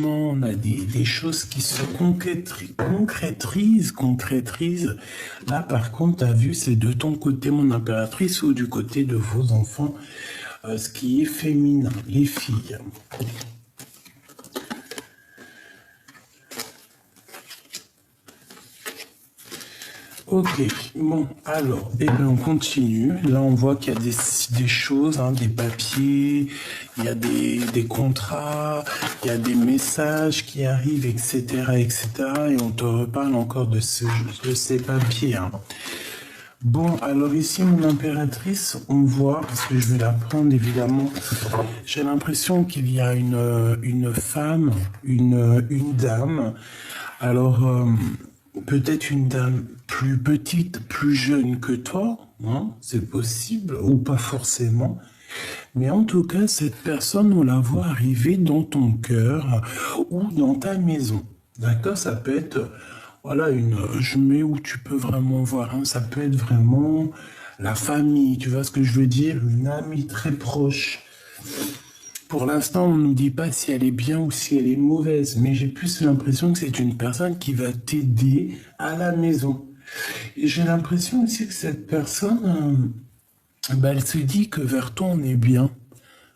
On a des choses qui se concrétisent. Là, par contre, tu as vu, c'est de ton côté, mon impératrice, ou du côté de vos enfants, ce qui est féminin, les filles. Ok, bon, alors, eh bien, on continue. Là, on voit qu'il y a des choses, hein, des papiers, il y a des contrats, il y a des messages qui arrivent, etc., etc. Et on te reparle encore de ces papiers. Hein. Bon, alors ici, mon impératrice, on voit, parce que je vais la prendre, évidemment, j'ai l'impression qu'il y a une femme, une dame. Alors... peut-être une dame plus petite, plus jeune que toi, hein, c'est possible, ou pas forcément. Mais en tout cas, cette personne, on la voit arriver dans ton cœur ou dans ta maison. D'accord? Ça peut être, voilà, je mets où tu peux vraiment voir, hein, ça peut être vraiment la famille, tu vois ce que je veux dire? Une amie très proche. Pour l'instant, on ne nous dit pas si elle est bien ou si elle est mauvaise, mais j'ai plus l'impression que c'est une personne qui va t'aider à la maison. Et j'ai l'impression aussi que cette personne, elle se dit que vers toi, on est bien.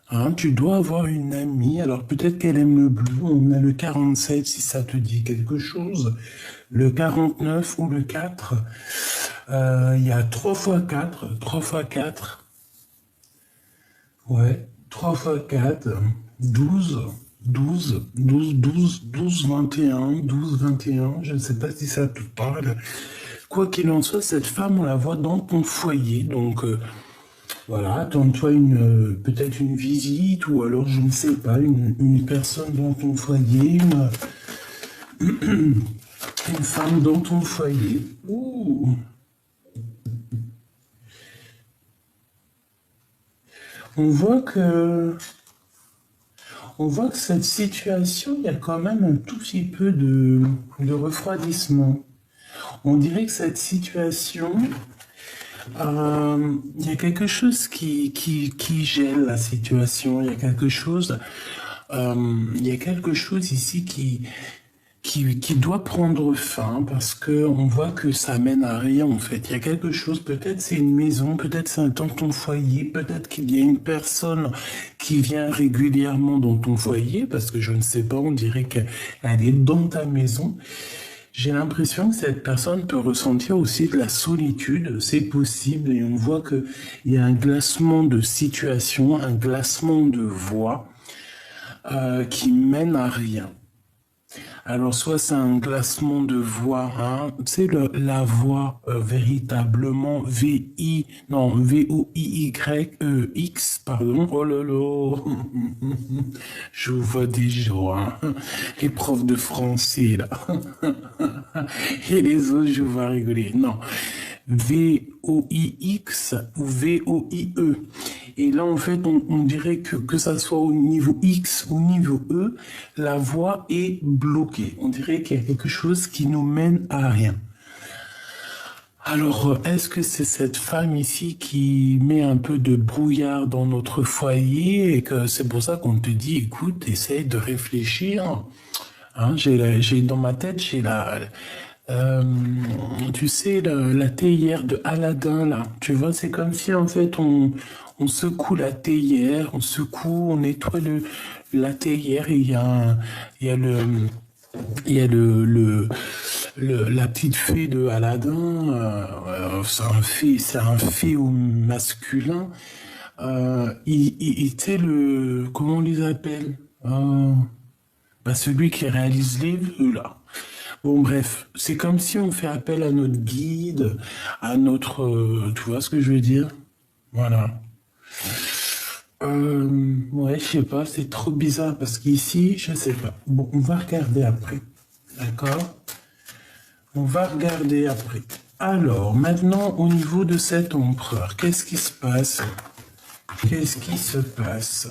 Hein, tu dois avoir une amie, alors peut-être qu'elle aime le bleu, on a le 47 si ça te dit quelque chose, le 49 ou le 4, il y a 3 fois 4, 3 fois 4, ouais. 3 fois 4, 12, 12, 12, 12, 12, 21, 12, 21, je ne sais pas si ça te parle. Quoi qu'il en soit, cette femme, on la voit dans ton foyer, donc voilà, attends-toi peut-être une visite, ou alors, je ne sais pas, une personne dans ton foyer, une femme dans ton foyer. Ouh. On voit que cette situation, il y a quand même un tout petit peu de refroidissement. On dirait que cette situation, il y a quelque chose qui gèle la situation. Il y a quelque chose ici qui doit prendre fin parce que on voit que ça mène à rien en fait. Il y a quelque chose, peut-être c'est une maison, peut-être c'est un temps ton foyer, peut-être qu'il y a une personne qui vient régulièrement dans ton foyer parce que je ne sais pas, on dirait qu'elle est dans ta maison. J'ai l'impression que cette personne peut ressentir aussi de la solitude, c'est possible, et on voit que il y a un glacement de situation, un glacement de voix qui mène à rien. Alors, soit c'est un glacement de voix, hein, tu sais, la voix véritablement V-O-I-Y-E-X, pardon, oh là là, je vous vois déjà, hein, les profs de français, là, et les autres, je vous vois rigoler, non, V-O-I-X ou V-O-I-E. Et là, en fait, on dirait que ça soit au niveau X ou au niveau E, la voie est bloquée. On dirait qu'il y a quelque chose qui nous mène à rien. Alors, est-ce que c'est cette femme ici qui met un peu de brouillard dans notre foyer et que c'est pour ça qu'on te dit, écoute, essaye de réfléchir. Hein, dans ma tête, j'ai tu sais, la théière de Aladdin, là. Tu vois, c'est comme si, en fait, on secoue la théière, on nettoie la théière et il y a la petite fée de Aladdin, c'est un fée au masculin. Tu sais, comment on les appelle? Celui qui réalise les vœux, là. Bon, bref, c'est comme si on fait appel à notre guide, à notre... tu vois ce que je veux dire? Voilà. Ouais, je sais pas, c'est trop bizarre parce qu'ici, je sais pas. Bon, on va regarder après. D'accord? On va regarder après. Alors, maintenant, au niveau de cet empereur, qu'est-ce qui se passe? Qu'est-ce qui se passe?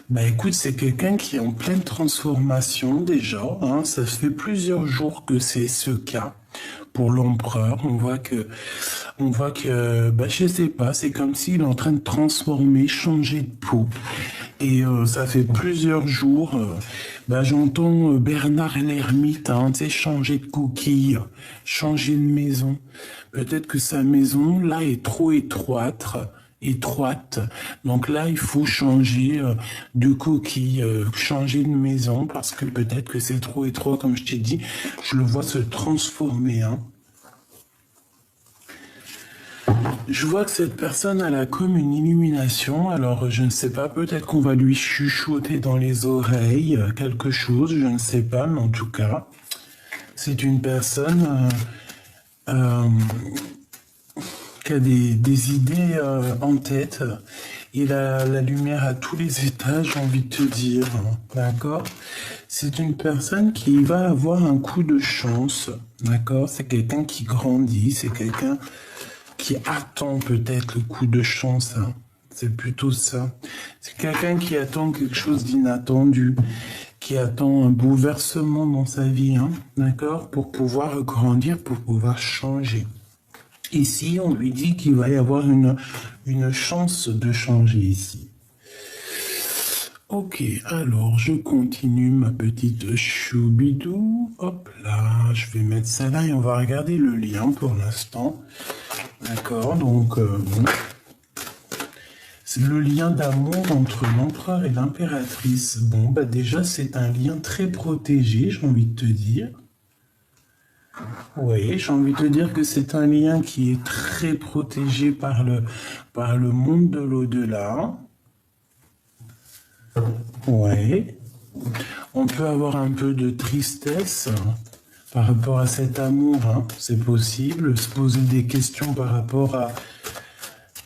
Bah écoute, c'est quelqu'un qui est en pleine transformation déjà, hein. Ça fait plusieurs jours que c'est ce cas pour l'empereur. On voit que, je sais pas, c'est comme s'il est en train de transformer, changer de peau. Et ça fait plusieurs jours. Bah, j'entends Bernard l'ermite, hein, tu sais, changer de coquille, changer de maison. Peut-être que sa maison, là, est trop étroite. Donc là, il faut changer de coquille, changer de maison, parce que peut-être que c'est trop étroit, comme je t'ai dit. Je le vois se transformer, hein. Je vois que cette personne elle a comme une illumination, alors je ne sais pas, peut-être qu'on va lui chuchoter dans les oreilles quelque chose, je ne sais pas, mais en tout cas, c'est une personne euh, qui a des idées en tête. Il a la lumière à tous les étages, j'ai envie de te dire, d'accord? C'est une personne qui va avoir un coup de chance, d'accord? C'est quelqu'un qui grandit, c'est quelqu'un qui attend peut-être le coup de chance, hein. C'est plutôt ça. C'est quelqu'un qui attend quelque chose d'inattendu, qui attend un bouleversement dans sa vie, hein, d'accord, pour pouvoir grandir, pour pouvoir changer. Ici, on lui dit qu'il va y avoir une chance de changer ici. Ok, alors je continue ma petite choubidou. Hop là, je vais mettre ça là et on va regarder le lien pour l'instant. D'accord, donc bon. C'est le lien d'amour entre l'empereur et l'impératrice. Bon, bah déjà, c'est un lien très protégé, j'ai envie de te dire. Oui, j'ai envie de te dire que c'est un lien qui est très protégé par le monde de l'au-delà. Oui. On peut avoir un peu de tristesse par rapport à cet amour, hein. C'est possible. Se poser des questions par rapport à,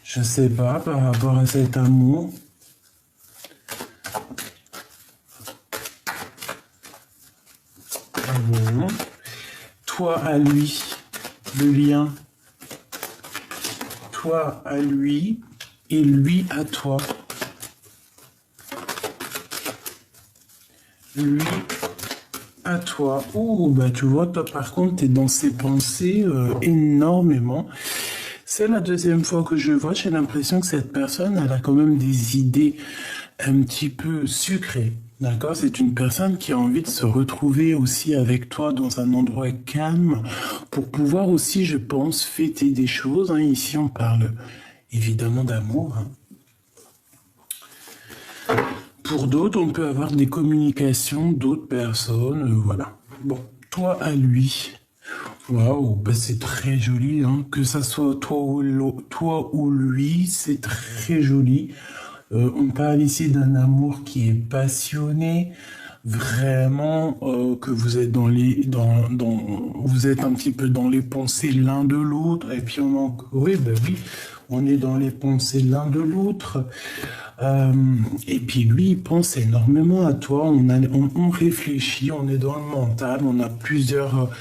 je sais pas, par rapport à cet amour. Bon. Toi à lui, le lien. Toi à lui et lui à toi. Lui à toi. Oh, bah tu vois, toi par contre, t'es dans ses pensées énormément. C'est la deuxième fois que je vois, j'ai l'impression que cette personne, elle a quand même des idées un petit peu sucrées. D'accord? C'est une personne qui a envie de se retrouver aussi avec toi dans un endroit calme pour pouvoir aussi, je pense, fêter des choses, hein. Ici, on parle évidemment d'amour, hein. Pour d'autres, on peut avoir des communications d'autres personnes, voilà. Bon, toi à lui. Waouh, bah c'est très joli, hein. Que ça soit toi ou lui, c'est très joli. On parle ici d'un amour qui est passionné, vraiment que vous êtes vous êtes un petit peu dans les pensées l'un de l'autre. Et puis oui, bah oui, on est dans les pensées l'un de l'autre. Et puis lui, il pense énormément à toi. On réfléchit, on est dans le mental, on a plusieurs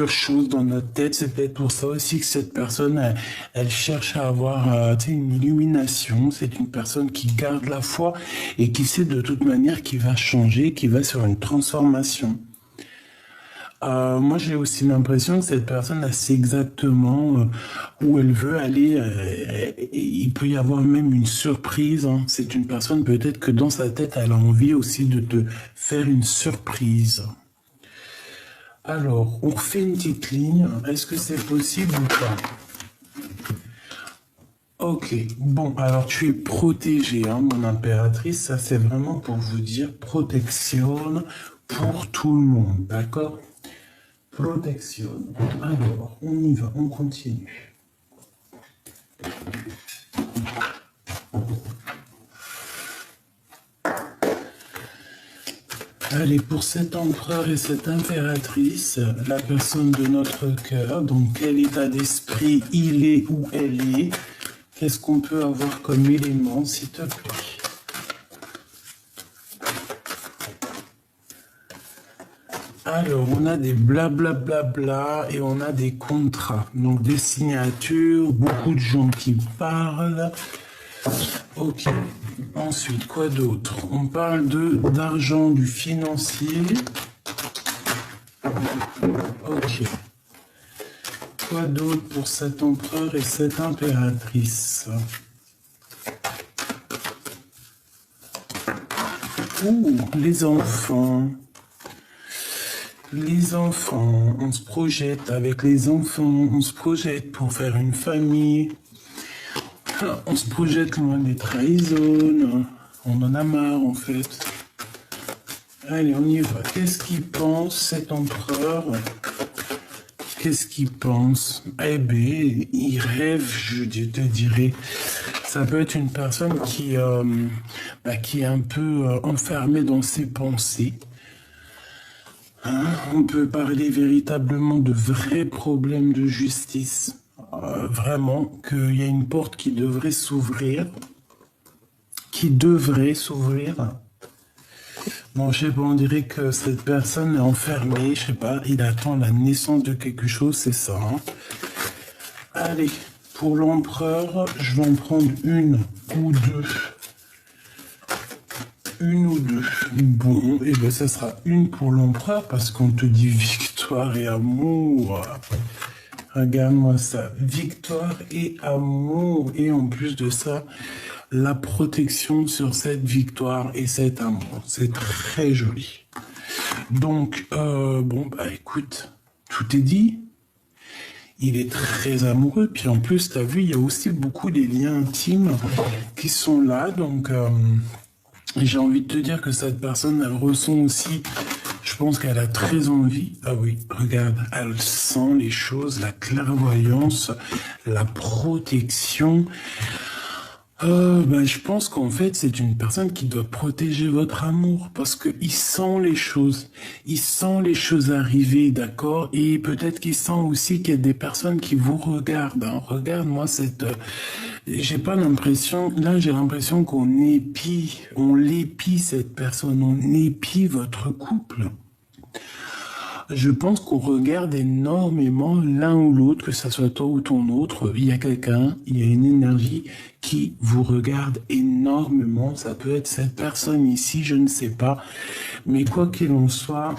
choses dans notre tête. C'est peut-être pour ça aussi que cette personne, elle cherche à avoir une illumination. C'est une personne qui garde la foi et qui sait de toute manière qu'il va changer, qui va sur une transformation. Moi, j'ai aussi l'impression que cette personne, elle sait exactement où elle veut aller. Il peut y avoir même une surprise, hein. C'est une personne, peut-être que dans sa tête, elle a envie aussi de te faire une surprise. Alors, on refait une petite ligne. Est-ce que c'est possible ou pas? Ok, bon, alors tu es protégée, hein, mon impératrice. Ça, c'est vraiment pour vous dire protection pour tout le monde, d'accord? Protection. Alors, on y va, on continue. Allez, pour cet empereur et cette impératrice, la personne de notre cœur, donc quel état d'esprit il est ou elle est, qu'est-ce qu'on peut avoir comme élément, s'il te plaît? Alors, on a des blablabla et on a des contrats, donc des signatures, beaucoup de gens qui parlent. Ok. Ensuite, quoi d'autre? On parle d'argent, du financier. Ok. Quoi d'autre pour cet empereur et cette impératrice? Ouh, les enfants. Les enfants, on se projette avec les enfants, on se projette pour faire une famille. On se projette loin des trahisons. On en a marre en fait. Allez, on y va. Qu'est-ce qu'il pense cet empereur? Qu'est-ce qu'il pense? Eh bien, il rêve, je te dirais. Ça peut être une personne qui est un peu enfermée dans ses pensées. Hein, on peut parler véritablement de vrais problèmes de justice. Vraiment, qu'il y a une porte qui devrait s'ouvrir. Bon, je sais pas, on dirait que cette personne est enfermée, je sais pas, il attend la naissance de quelque chose, c'est ça. Hein. Allez, pour l'empereur, je vais en prendre une ou deux. Une ou deux. Bon, et ben ça sera une pour l'empereur parce qu'on te dit victoire et amour. Regarde-moi ça, victoire et amour. Et en plus de ça, la protection sur cette victoire et cet amour. C'est très joli. Donc, bon, bah écoute, tout est dit. Il est très amoureux. Puis en plus, tu as vu, il y a aussi beaucoup des liens intimes qui sont là. Donc, j'ai envie de te dire que cette personne, elle ressent aussi, je pense qu'elle a très envie. Ah oui, regarde, elle sent les choses, la clairvoyance, la protection. Je pense qu'en fait, c'est une personne qui doit protéger votre amour parce qu'il sent les choses. Il sent les choses arriver, d'accord? Et peut-être qu'il sent aussi qu'il y a des personnes qui vous regardent. Hein. Regarde-moi j'ai pas l'impression... Là, j'ai l'impression qu'on l'épie cette personne, on épie votre couple. Je pense qu'on regarde énormément l'un ou l'autre, que ça soit toi ou ton autre. Il y a quelqu'un, il y a une énergie qui vous regarde énormément. Ça peut être cette personne ici, je ne sais pas. Mais quoi qu'il en soit,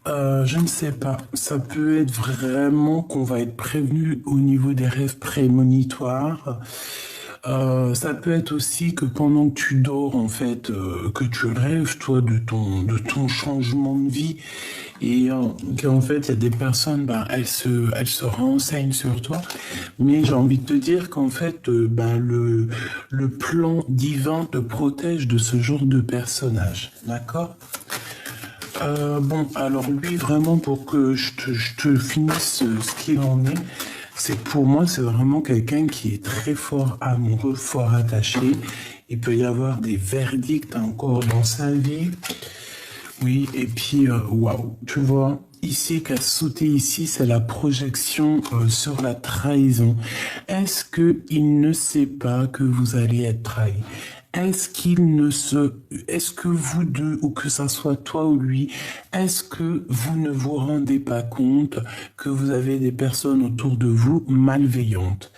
je ne sais pas. Ça peut être vraiment qu'on va être prévenu au niveau des rêves prémonitoires. Ça peut être aussi que pendant que tu dors, en fait, que tu rêves, toi, de ton changement de vie, et qu'en fait, il y a des personnes, elles se renseignent sur toi, mais j'ai envie de te dire qu'en fait, le plan divin te protège de ce genre de personnage, d'accord? Bon, alors lui, vraiment, pour que je te finisse ce qu'il en est, pour moi, c'est vraiment quelqu'un qui est très fort amoureux, fort attaché. Il peut y avoir des verdicts encore dans sa vie. Oui, et puis, waouh, tu vois, ici, qu'a sauté ici, c'est la projection sur la trahison. Est-ce qu'il ne sait pas que vous allez être trahi? Est-ce que vous deux, ou que ça soit toi ou lui, est-ce que vous ne vous rendez pas compte que vous avez des personnes autour de vous malveillantes?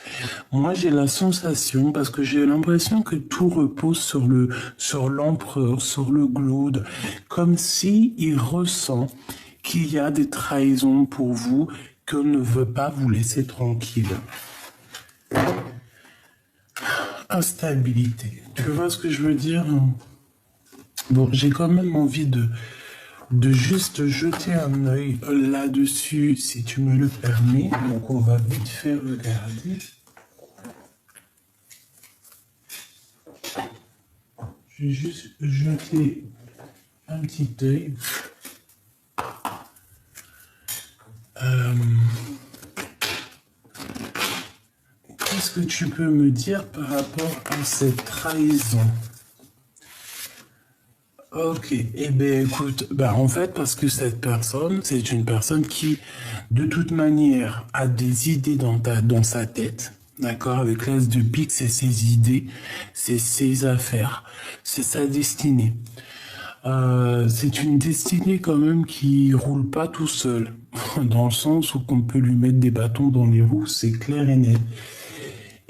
Moi, j'ai la sensation, parce que j'ai l'impression que tout repose sur l'empereur, sur le Glaude, comme si il ressent qu'il y a des trahisons pour vous, qu'on ne veut pas vous laisser tranquille. Instabilité. Tu vois ce que je veux dire? Bon, j'ai quand même envie de juste jeter un œil là-dessus, si tu me le permets. Donc, on va vite fait regarder. Je vais juste jeter un petit œil. Qu'est-ce que tu peux me dire par rapport à cette trahison? Ok, eh bien écoute, en fait, parce que cette personne, c'est une personne qui, de toute manière, a des idées dans sa tête, d'accord? Avec l'as de pique, c'est ses idées, c'est ses affaires, c'est sa destinée. C'est une destinée quand même qui roule pas tout seul, dans le sens où on peut lui mettre des bâtons dans les roues, c'est clair et net.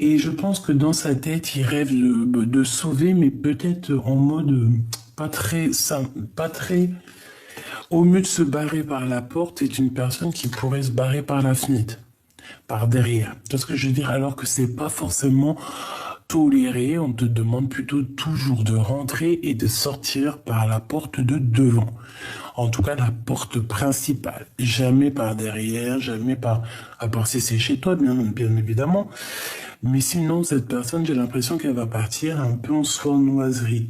Et je pense que dans sa tête, il rêve de sauver, mais peut-être en mode pas très simple, pas très... Au mieux de se barrer par la porte, c'est une personne qui pourrait se barrer par la fenêtre, par derrière. Tu vois ce que je veux dire? Alors que c'est pas forcément tolérer, on te demande plutôt toujours de rentrer et de sortir par la porte de devant. En tout cas, la porte principale. Jamais par derrière, jamais par... À part si c'est chez toi, bien évidemment. Mais sinon, cette personne, j'ai l'impression qu'elle va partir un peu en sournoiserie.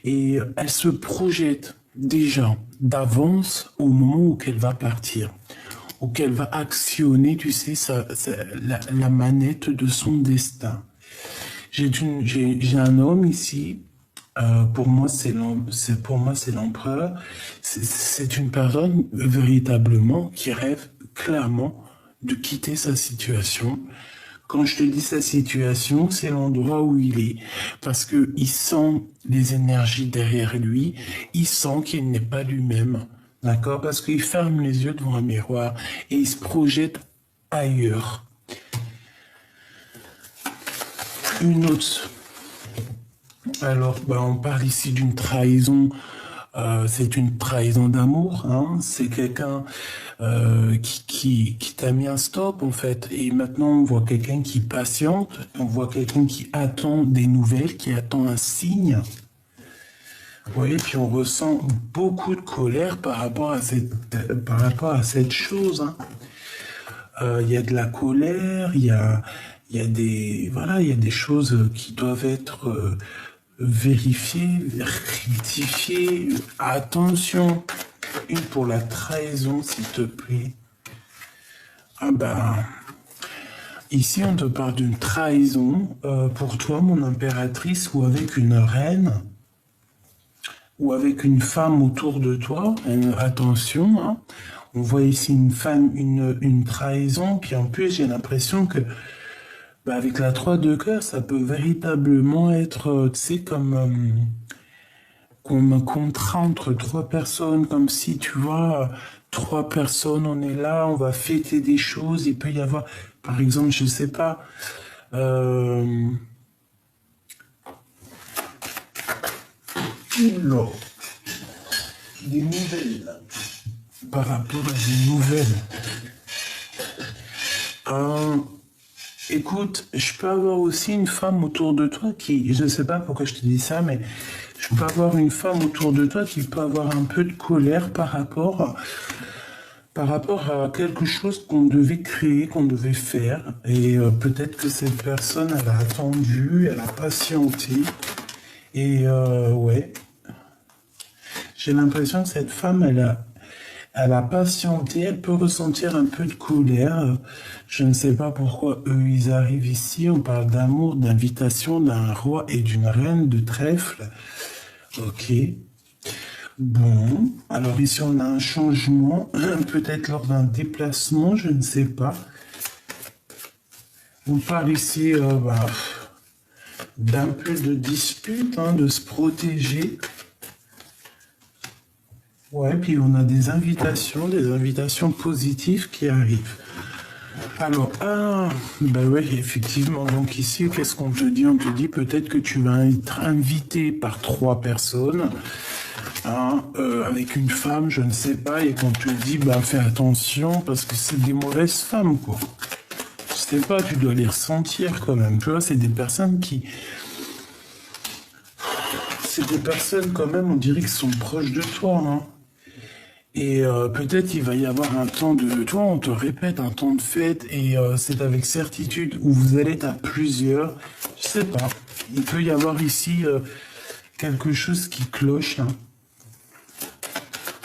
Et elle se projette déjà d'avance au moment où qu'elle va partir. Où qu'elle va actionner, tu sais, la manette de son destin. J'ai un homme ici. Pour moi, pour moi, c'est l'empereur. C'est une personne véritablement qui rêve clairement de quitter sa situation. Quand je te dis sa situation, c'est l'endroit où il est. Parce que il sent les énergies derrière lui. Il sent qu'il n'est pas lui-même. D'accord? Parce qu'il ferme les yeux devant un miroir et il se projette ailleurs. Une autre. Alors, on parle ici d'une trahison. C'est une trahison d'amour. Hein. C'est quelqu'un qui t'a mis un stop, en fait. Et maintenant, on voit quelqu'un qui patiente. On voit quelqu'un qui attend des nouvelles, qui attend un signe. Oui, puis on ressent beaucoup de colère par rapport à cette chose. Hein. Il y a de la colère, il y a des choses qui doivent être vérifiées, rectifiées. Attention, une pour la trahison, s'il te plaît. Ici on te parle d'une trahison pour toi, mon impératrice, ou avec une reine, ou avec une femme autour de toi. Attention, hein. On voit ici une femme, une trahison, puis en plus j'ai l'impression que avec la 3 de cœur, ça peut véritablement être, tu sais, comme un contrat entre 3 personnes, comme si, tu vois, 3 personnes, on est là, on va fêter des choses, il peut y avoir, par exemple, je sais pas, des nouvelles, par rapport à des nouvelles. Écoute, je peux avoir aussi une femme autour de toi qui, je ne sais pas pourquoi je te dis ça, mais je peux avoir une femme autour de toi qui peut avoir un peu de colère par rapport à quelque chose qu'on devait créer, qu'on devait faire. Et peut-être que cette personne, elle a attendu, elle a patienté. Et ouais, j'ai l'impression que cette femme, elle a patienté, elle peut ressentir un peu de colère. Je ne sais pas pourquoi eux, ils arrivent ici. On parle d'amour, d'invitation d'un roi et d'une reine de trèfle. Ok. Bon. Alors ici, on a un changement. Peut-être lors d'un déplacement, je ne sais pas. On parle ici d'un peu de dispute, hein, de se protéger. Ouais, puis on a des invitations positives qui arrivent. Alors, ouais, effectivement, donc ici, qu'est-ce qu'on te dit? On te dit peut-être que tu vas être invité par 3 personnes, hein, avec une femme, je ne sais pas, et qu'on te dit, fais attention, parce que c'est des mauvaises femmes, quoi. Je sais pas, tu dois les ressentir quand même, tu vois, c'est des personnes quand même, on dirait qu'ils sont proches de toi, hein. Et peut-être il va y avoir un temps de... Toi, on te répète un temps de fête et c'est avec certitude où vous allez être à plusieurs. Je sais pas. Il peut y avoir ici quelque chose qui cloche. Hein.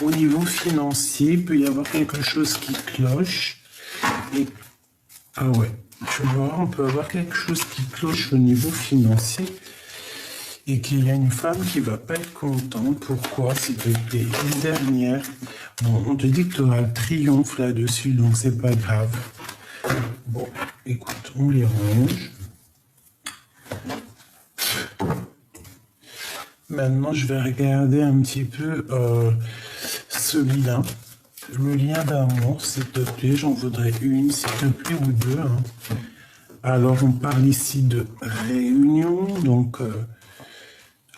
Au niveau financier, il peut y avoir quelque chose qui cloche. Et... Ah ouais. Tu vois, on peut avoir quelque chose qui cloche au niveau financier. Et qu'il y a une femme qui va pas être contente. Pourquoi, s'il te plaît? Une dernière. Bon, on te dit que tu auras le triomphe là-dessus, donc c'est pas grave. Bon, écoute, on les range. Maintenant, je vais regarder un petit peu ce lien. Le lien d'amour, s'il te plaît. J'en voudrais une, s'il te plaît, ou deux. Hein. Alors, on parle ici de réunion, donc...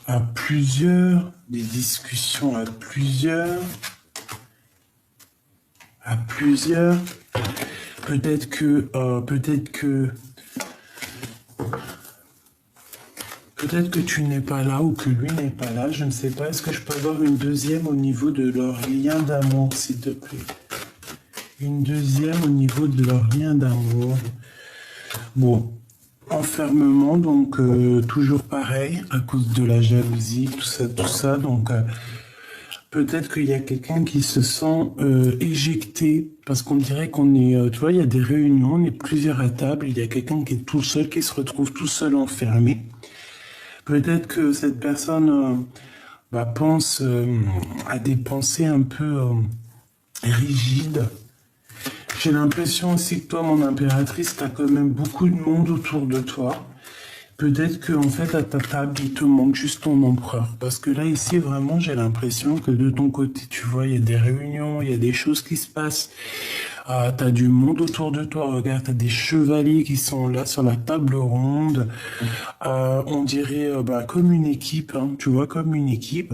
à plusieurs, des discussions à plusieurs, peut-être que Peut-être que tu n'es pas là ou que lui n'est pas là, je ne sais pas. Est-ce que je peux avoir une deuxième au niveau de leur lien d'amour, s'il te plaît? Une deuxième au niveau de leur lien d'amour. Bon, enfermement, donc toujours pareil, à cause de la jalousie, tout ça. Donc peut-être qu'il y a quelqu'un qui se sent éjecté, parce qu'on dirait qu'on est, tu vois, il y a des réunions, on est plusieurs à table, il y a quelqu'un qui est tout seul, qui se retrouve tout seul enfermé. Peut-être que cette personne pense à des pensées un peu rigides. J'ai l'impression aussi que toi, mon impératrice, tu as quand même beaucoup de monde autour de toi. Peut-être qu'en fait, à ta table, il te manque juste ton empereur. Parce que là, ici, vraiment, j'ai l'impression que de ton côté, tu vois, il y a des réunions, il y a des choses qui se passent. Tu as du monde autour de toi. Regarde, tu as des chevaliers qui sont là sur la table ronde. On dirait comme une équipe, hein, tu vois, comme une équipe.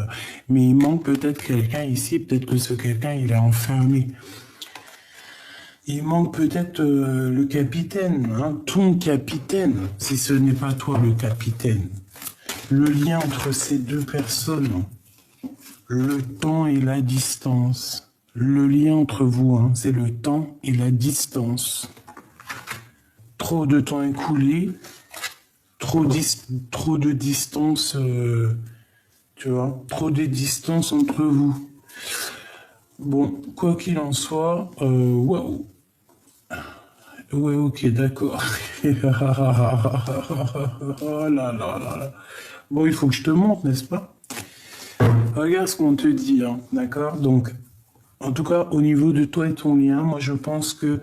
Mais il manque peut-être quelqu'un ici. Peut-être que ce quelqu'un, il est enfermé. Il manque peut-être le capitaine, hein, ton capitaine, si ce n'est pas toi le capitaine. Le lien entre ces deux personnes, le temps et la distance. Le lien entre vous, hein, c'est le temps et la distance. Trop de temps écoulé, trop de distance, tu vois, trop de distance entre vous. Bon, quoi qu'il en soit, waouh. Ouais, ok, d'accord. Oh là là là là. Bon, il faut que je te montre, n'est-ce pas? Regarde ce qu'on te dit, hein, d'accord? Donc, en tout cas, au niveau de toi et ton lien, moi, je pense que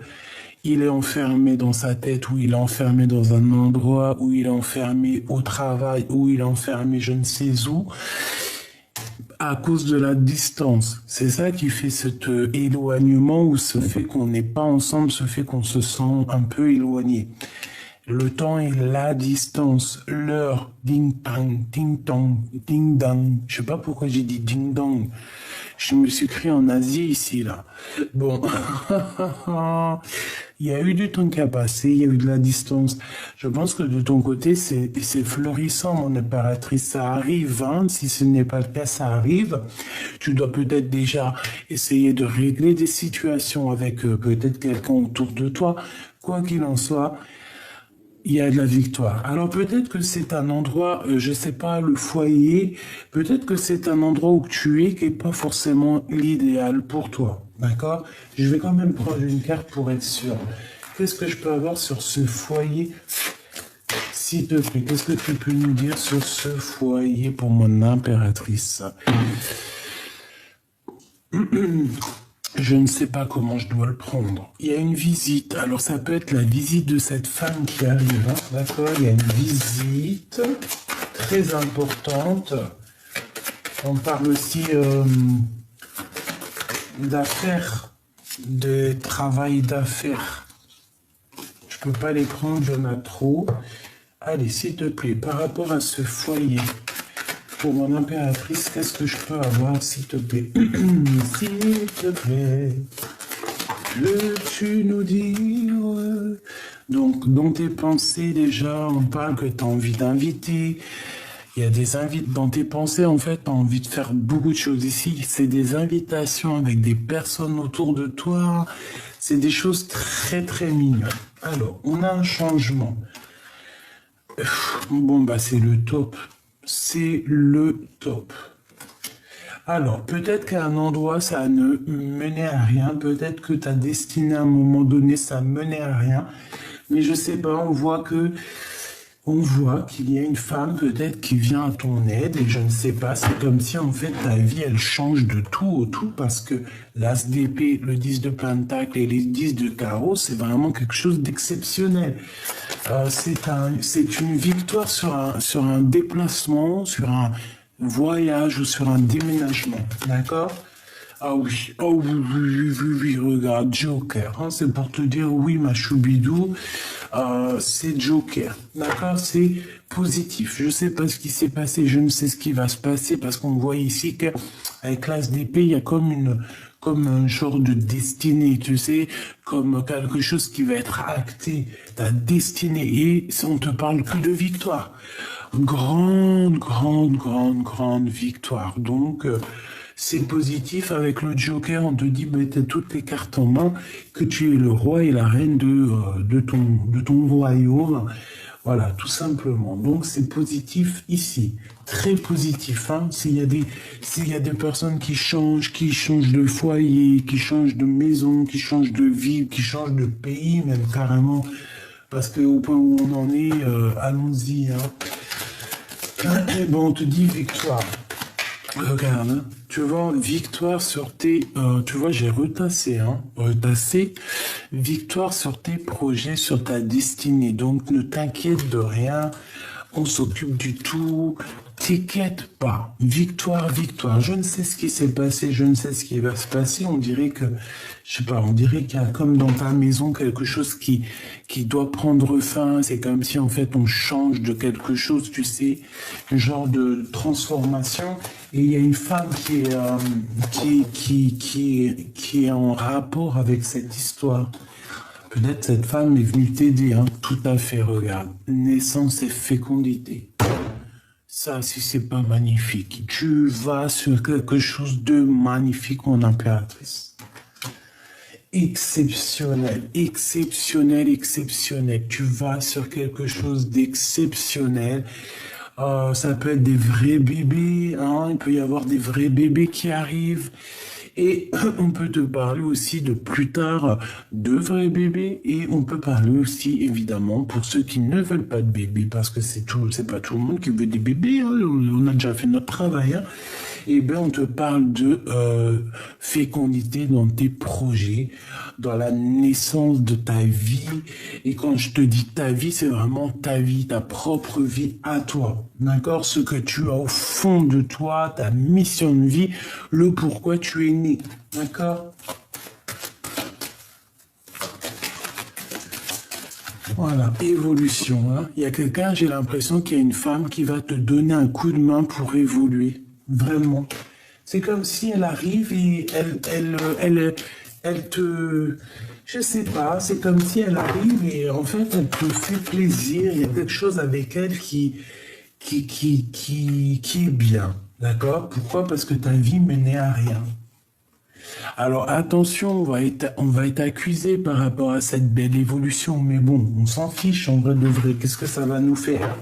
il est enfermé dans sa tête, ou il est enfermé dans un endroit, ou il est enfermé au travail, ou il est enfermé je ne sais où, à cause de la distance. C'est ça qui fait cet éloignement, ou ce fait qu'on n'est pas ensemble, ce fait qu'on se sent un peu éloigné. Le temps et la distance, l'heure, ding-tang, ding-tong, ding-dang. Je sais pas pourquoi j'ai dit ding-dong. Je me suis créé en Asie ici, là. Bon. Il y a eu du temps qui a passé, il y a eu de la distance. Je pense que de ton côté, c'est florissant, mon impératrice. Ça arrive, hein. Si ce n'est pas le cas, ça arrive. Tu dois peut-être déjà essayer de régler des situations avec peut-être quelqu'un autour de toi. Quoi qu'il en soit, il y a de la victoire. Alors peut-être que c'est un endroit, je sais pas, le foyer, peut-être que c'est un endroit où tu es qui est pas forcément l'idéal pour toi. D'accord? Je vais quand même prendre une carte pour être sûr. Qu'est-ce que je peux avoir sur ce foyer? S'il te plaît, qu'est-ce que tu peux nous dire sur ce foyer pour mon impératrice? Je ne sais pas comment je dois le prendre. Il y a une visite. Alors, ça peut être la visite de cette femme qui arrive. Hein, d'accord? Il y a une visite très importante. On parle aussi d'affaires, de travail d'affaires. Je peux pas les prendre, j'en ai trop. Allez, s'il te plaît, par rapport à ce foyer, pour mon impératrice, qu'est-ce que je peux avoir, s'il te plaît? S'il te plaît, peux-tu nous dire? Donc, dans tes pensées, déjà, on parle que tu as envie d'inviter. Il y a des invites dans tes pensées, en fait, tu as envie de faire beaucoup de choses ici. C'est des invitations avec des personnes autour de toi. C'est des choses très, très mignonnes. Alors, on a un changement. Bon, c'est le top. C'est le top. Alors, peut-être qu'à un endroit, ça ne menait à rien. Peut-être que ta destinée, à un moment donné, ça menait à rien. Mais je sais pas, on voit qu'il y a une femme peut-être qui vient à ton aide et je ne sais pas, c'est comme si en fait ta vie elle change de tout au tout parce que l'as d'épée, le 10 de pentacle et les 10 de carreau, c'est vraiment quelque chose d'exceptionnel. C'est une victoire sur un déplacement, sur un voyage ou sur un déménagement, d'accord? Ah oui, oh oui, oui, oui, oui, regarde, Joker, hein, c'est pour te dire, oui, ma choubidou, c'est Joker, d'accord, c'est positif. Je sais pas ce qui s'est passé, je ne sais ce qui va se passer, parce qu'on voit ici qu'avec l'as d'épée, il y a comme un genre de destinée, tu sais, comme quelque chose qui va être acté, ta destinée, et on te parle plus de victoire. grande victoire. Donc, c'est positif. Avec le Joker, on te dit, bah, tu as toutes les cartes en main, que tu es le roi et la reine de ton royaume. Voilà, tout simplement. Donc, c'est positif ici. Très positif, hein. S'il y a des personnes qui changent de foyer, qui changent de maison, qui changent de ville, qui changent de pays, même carrément, parce que au point où on en est, allons-y, hein. Et bon, on te dit victoire. Regarde, hein. Tu vois, victoire sur tes... tu vois, j'ai retassé, hein. Retassé. Victoire sur tes projets, sur ta destinée. Donc, ne t'inquiète de rien. On s'occupe du tout. T'inquiète pas. Victoire, victoire. Je ne sais ce qui s'est passé, je ne sais ce qui va se passer. On dirait que, je sais pas, on dirait qu'il y a comme dans ta maison quelque chose qui doit prendre fin. C'est comme si en fait on change de quelque chose, tu sais, un genre de transformation. Et il y a une femme qui est en rapport avec cette histoire. Peut-être cette femme est venue t'aider, hein. Tout à fait, regarde. Naissance et fécondité. Ça, si c'est pas magnifique, tu vas sur quelque chose de magnifique, mon impératrice. Exceptionnel, exceptionnel, exceptionnel. Tu vas sur quelque chose d'exceptionnel. Ça peut être des vrais bébés, hein. Il peut y avoir des vrais bébés qui arrivent. Et on peut te parler aussi de plus tard de vrais bébés, et on peut parler aussi évidemment pour ceux qui ne veulent pas de bébés, parce que c'est pas tout le monde qui veut des bébés, hein. On a déjà fait notre travail, hein. Et bien on te parle de fécondité dans tes projets, dans la naissance de ta vie. Et quand je te dis ta vie, c'est vraiment ta vie, ta propre vie à toi. D'accord? Ce que tu as au fond de toi, ta mission de vie, le pourquoi tu es né. D'accord? Voilà, évolution, hein. Il y a quelqu'un, j'ai l'impression qu'il y a une femme qui va te donner un coup de main pour évoluer. Vraiment. C'est comme si elle arrive et elle te... Je sais pas, c'est comme si elle arrive et en fait, elle te fait plaisir. Il y a quelque chose avec elle qui est bien. D'accord? Pourquoi? Parce que ta vie menait à rien. Alors attention, on va être accusé par rapport à cette belle évolution, mais bon, on s'en fiche en vrai de vrai. Qu'est-ce que ça va nous faire?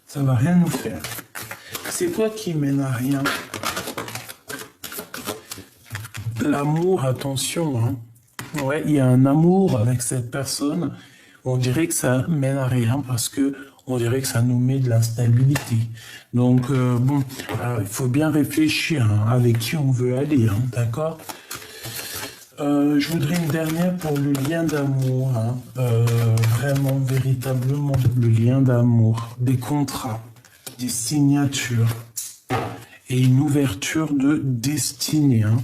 Ça va rien nous faire. C'est quoi qui mène à rien? L'amour, attention, hein. Ouais, il y a un amour avec cette personne. On dirait que ça mène à rien parce que on dirait que ça nous met de l'instabilité. Donc bon, il faut bien réfléchir, hein, avec qui on veut aller, hein, d'accord? Je voudrais une dernière pour le lien d'amour, hein. Vraiment, véritablement, le lien d'amour, des contrats, des signatures et une ouverture de destinée, hein.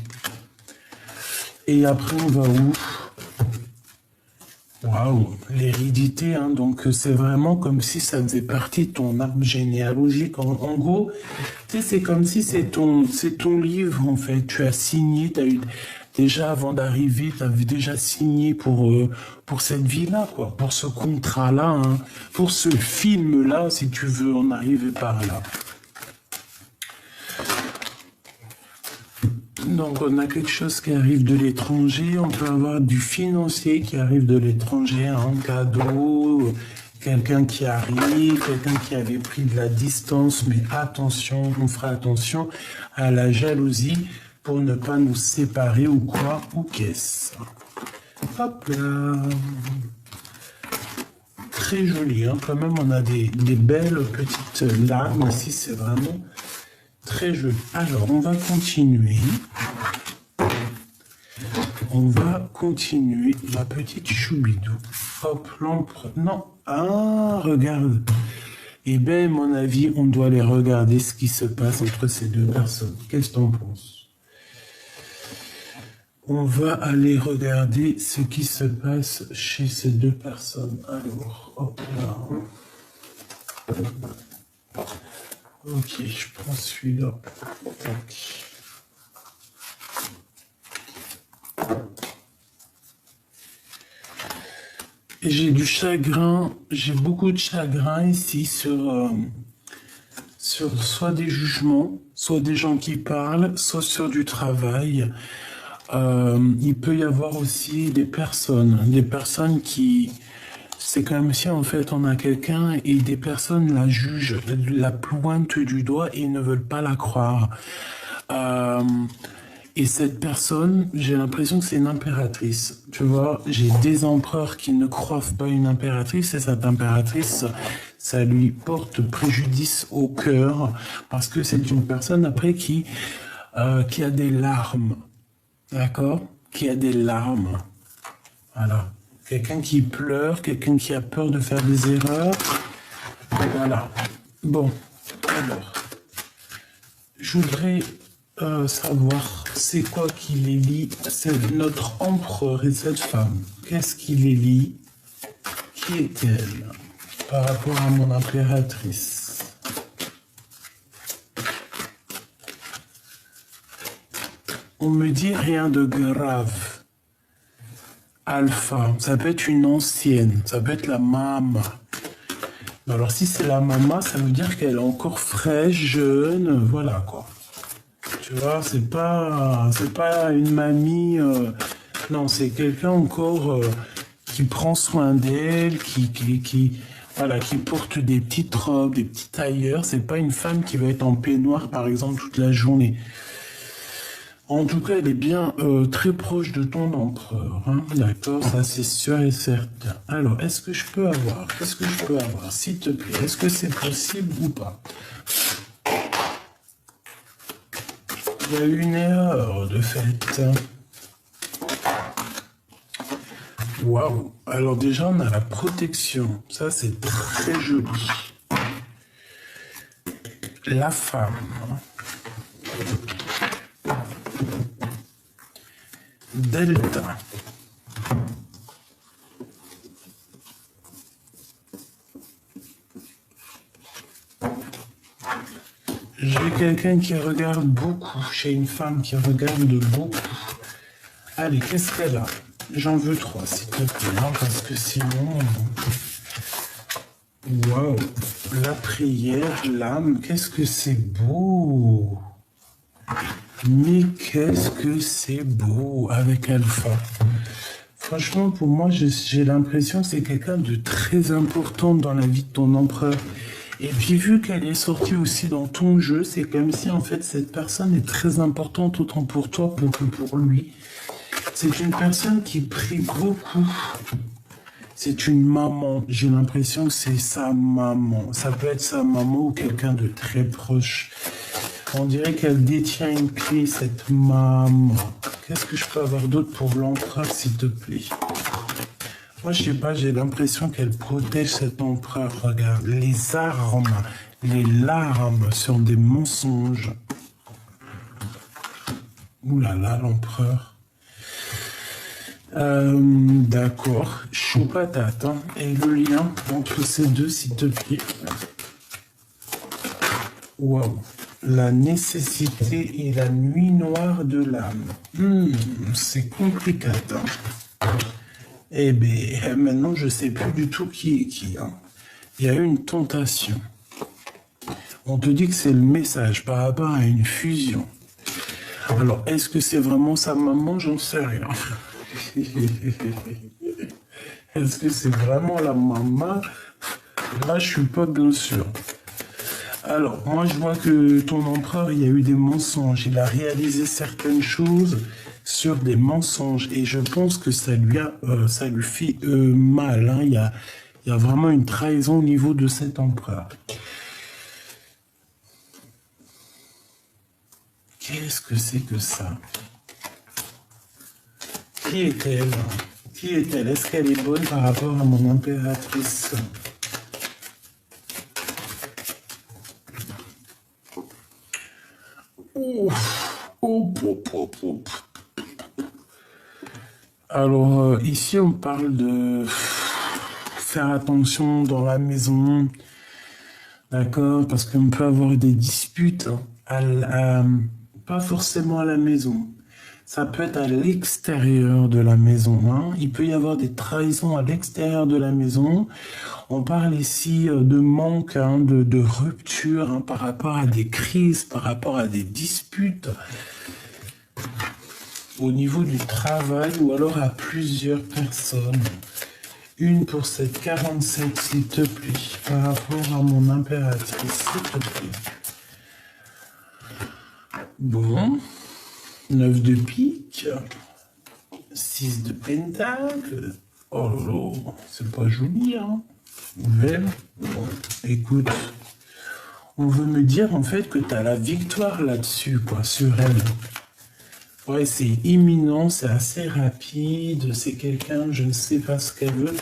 Et après, on va où? Waouh, l'hérédité, hein. Donc c'est vraiment comme si ça faisait partie de ton arbre généalogique. En gros, tu sais, c'est comme si c'est ton livre, en fait. Tu as signé, déjà avant d'arriver, tu avais déjà signé pour cette vie-là, quoi. Pour ce contrat-là, hein. Pour ce film-là, si tu veux en arriver par là. Donc on a quelque chose qui arrive de l'étranger, on peut avoir du financier qui arrive de l'étranger, un cadeau, quelqu'un qui arrive, quelqu'un qui avait pris de la distance, mais attention, on fera attention à la jalousie pour ne pas nous séparer ou quoi, ou qu'est-ce. Hop là. Très joli, hein. Quand même on a des belles petites larmes ici, c'est vraiment... Très joli. Alors, on va continuer. On va continuer. La petite choubidou. Hop, l'empereur. Non. Ah, regarde. Eh bien, à mon avis, on doit aller regarder ce qui se passe entre ces deux personnes. Qu'est-ce que t'en penses? On va aller regarder ce qui se passe chez ces deux personnes. Alors, hop là. Ok, je prends celui-là. Et j'ai du chagrin, j'ai beaucoup de chagrin ici sur sur soit des jugements, soit des gens qui parlent, soit sur du travail. Il peut y avoir aussi des personnes qui, c'est comme si en fait on a quelqu'un et des personnes la jugent, la pointent du doigt et ne veulent pas la croire. Euh, et cette personne, j'ai l'impression que c'est une impératrice. Tu vois, j'ai des empereurs qui ne croient pas une impératrice et cette impératrice, ça lui porte préjudice au cœur parce que c'est une personne après qui a des larmes. D'accord? Qui a des larmes. Voilà. Quelqu'un qui pleure, quelqu'un qui a peur de faire des erreurs. Voilà. Bon, alors, je voudrais savoir c'est quoi qui les lie. C'est notre empereur et cette femme. Qu'est-ce qui les lie? Qui est-elle par rapport à mon impératrice? On me dit rien de grave. Alpha, ça peut être une ancienne, ça peut être la maman. Alors si c'est la maman, ça veut dire qu'elle est encore fraîche, jeune, voilà quoi. Tu vois, c'est pas une mamie. Non, c'est quelqu'un encore qui prend soin d'elle, voilà, qui porte des petites robes, des petits tailleurs. C'est pas une femme qui va être en peignoir, par exemple, toute la journée. En tout cas, elle est bien très proche de ton empereur. Hein, d'accord, ça c'est sûr et certain. Alors, qu'est-ce que je peux avoir, s'il te plaît? Est-ce que c'est possible ou pas? Il y a eu une erreur de fait. Waouh. Alors déjà, on a la protection. Ça, c'est très joli. La femme. Delta. J'ai quelqu'un qui regarde beaucoup. J'ai une femme qui regarde beaucoup. Allez, qu'est-ce qu'elle a? J'en veux 3, s'il te plaît, hein, parce que sinon... Waouh. La prière, l'âme, qu'est-ce que c'est beau. Mais qu'est-ce que c'est beau avec Alpha. Franchement, pour moi, j'ai l'impression que c'est quelqu'un de très important dans la vie de ton empereur. Et puis, vu qu'elle est sortie aussi dans ton jeu, c'est comme si, en fait, cette personne est très importante autant pour toi que pour lui. C'est une personne qui prie beaucoup. C'est une maman. J'ai l'impression que c'est sa maman. Ça peut être sa maman ou quelqu'un de très proche. On dirait qu'elle détient une clé, cette maman. Qu'est-ce que je peux avoir d'autre pour l'empereur, s'il te plaît? Moi, je sais pas, j'ai l'impression qu'elle protège cet empereur. Regarde, les armes, les larmes sur des mensonges. Ouh là là, l'empereur. D'accord, chaud patate. Hein. Et le lien entre ces deux, s'il te plaît. Waouh. La nécessité et la nuit noire de l'âme. C'est compliqué. Hein. Eh bien, maintenant, je sais plus du tout qui est qui. Hein. Il y a eu une tentation. On te dit que c'est le message par rapport à une fusion. Alors, est-ce que c'est vraiment sa maman? J'en sais rien. Est-ce que c'est vraiment la maman? Là, je suis pas bien sûr. Alors, moi, je vois que ton empereur, il y a eu des mensonges. Il a réalisé certaines choses sur des mensonges. Et je pense que ça lui fait mal. Hein. Il y a vraiment une trahison au niveau de cet empereur. Qu'est-ce que c'est que ça? Qui est-elle? Qui est-elle? Est-ce qu'elle est bonne par rapport à mon impératrice? Alors, ici, on parle de faire attention dans la maison, d'accord? Parce qu'on peut avoir des disputes, pas forcément à la maison, Ça peut être à l'extérieur de la maison, hein. Il peut y avoir des trahisons à l'extérieur de la maison. On parle ici de manque, hein, de rupture, hein, par rapport à des crises, par rapport à des disputes au niveau du travail ou alors à plusieurs personnes. Une pour cette 47, s'il te plaît, par rapport à mon impératrice, s'il te plaît. Bon, 9 de pique, 6 de pentacle. Oh là, c'est pas joli, hein. Belle. Bon, écoute, on veut me dire en fait que tu as la victoire là-dessus, quoi, sur elle. Ouais, c'est imminent, c'est assez rapide, c'est quelqu'un, je ne sais pas ce qu'elle veut.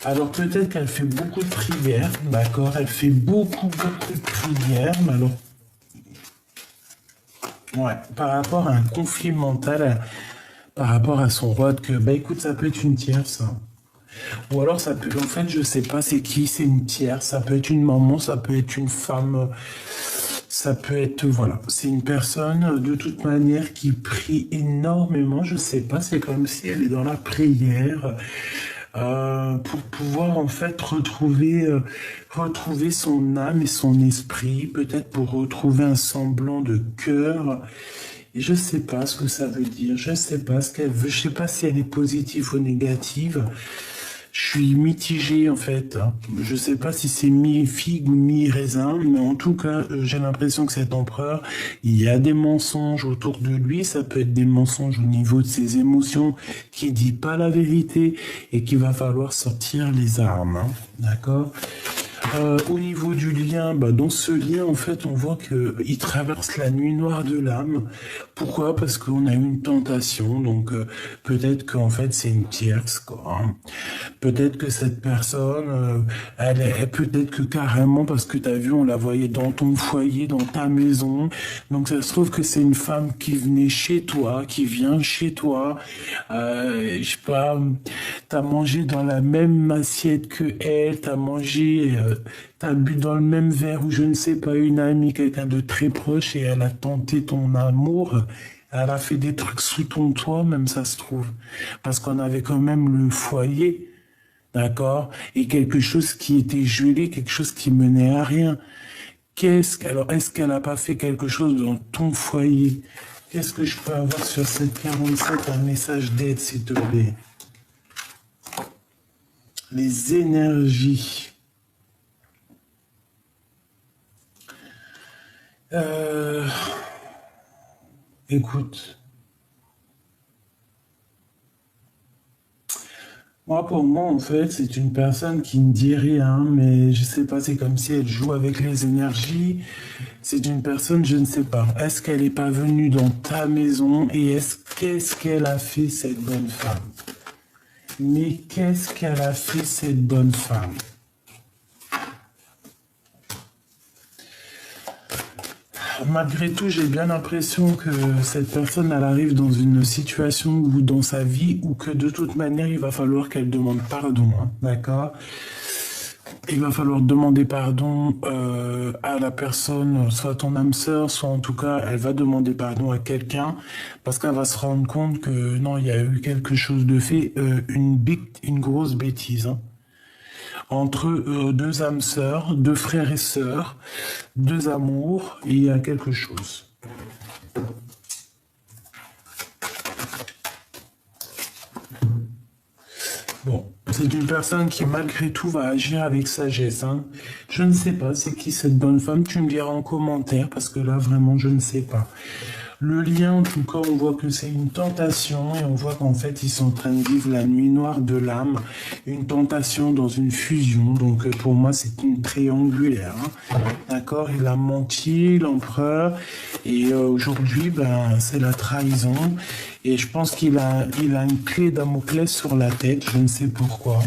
Alors peut-être qu'elle fait beaucoup de prières, d'accord? Elle fait beaucoup de prières, mais alors... Ouais, par rapport à un conflit mental, par rapport à son roi de cœur, bah écoute, ça peut être une tierce, hein. Ou alors ça peut, en fait, je sais pas c'est qui, c'est une tierce, ça peut être une maman, ça peut être une femme, ça peut être, voilà, c'est une personne de toute manière qui prie énormément, je sais pas, c'est comme si elle est dans la prière pour pouvoir en fait retrouver son âme et son esprit, peut-être pour retrouver un semblant de cœur. Et je sais pas ce que ça veut dire, je sais pas ce qu'elle veut, je sais pas si elle est positive ou négative. Je suis mitigé en fait. Je sais pas si c'est mi-figue ou mi-raisin, mais en tout cas, j'ai l'impression que cet empereur, il y a des mensonges autour de lui. Ça peut être des mensonges au niveau de ses émotions, qui dit pas la vérité et qu'il va falloir sortir les armes, hein. D'accord? Au niveau du lien, bah, dans ce lien, en fait, on voit qu'il traverse la nuit noire de l'âme. Pourquoi? Parce qu'on a eu une tentation, donc peut-être qu'en fait c'est une tierce, quoi, hein. Peut-être que cette personne, elle est peut-être que carrément, parce que tu as vu, on la voyait dans ton foyer, dans ta maison. Donc ça se trouve que c'est une femme qui venait chez toi, qui vient chez toi. Je sais pas, t'as mangé dans la même assiette que elle, t'as mangé, t'as bu dans le même verre ou je ne sais pas, une amie, quelqu'un de très proche et elle a tenté ton amour. Elle a fait des trucs sous ton toit, même ça se trouve. Parce qu'on avait quand même le foyer. D'accord? Et quelque chose qui était gelé, quelque chose qui menait à rien. Alors, est-ce qu'elle n'a pas fait quelque chose dans ton foyer? Qu'est-ce que je peux avoir sur cette 47, un message d'aide, s'il te plaît? Les énergies. Écoute. Moi, pour moi, en fait, c'est une personne qui ne dit rien, mais je sais pas, c'est comme si elle joue avec les énergies. C'est une personne, je ne sais pas. Est-ce qu'elle n'est pas venue dans ta maison et qu'est-ce qu'elle a fait, cette bonne femme? Mais qu'est-ce qu'elle a fait, cette bonne femme? Malgré tout, j'ai bien l'impression que cette personne, elle arrive dans une situation ou dans sa vie où que de toute manière, il va falloir qu'elle demande pardon, hein, d'accord? Il va falloir demander pardon à la personne, soit ton âme sœur, soit en tout cas, elle va demander pardon à quelqu'un parce qu'elle va se rendre compte que non, il y a eu quelque chose de fait, une grosse bêtise, hein, entre deux âmes sœurs, deux frères et sœurs, deux amours, et il y a quelque chose. Bon, c'est une personne qui malgré tout va agir avec sagesse, hein. Je ne sais pas c'est qui cette bonne femme, tu me diras en commentaire, parce que là vraiment je ne sais pas. Le lien, en tout cas, on voit que c'est une tentation et on voit qu'en fait, ils sont en train de vivre la nuit noire de l'âme, une tentation dans une fusion. Donc, pour moi, c'est une triangulaire, hein. D'accord? Il a menti, l'empereur, et aujourd'hui, ben, c'est la trahison. Et je pense qu'il a une clé Damoclès sur la tête, je ne sais pourquoi.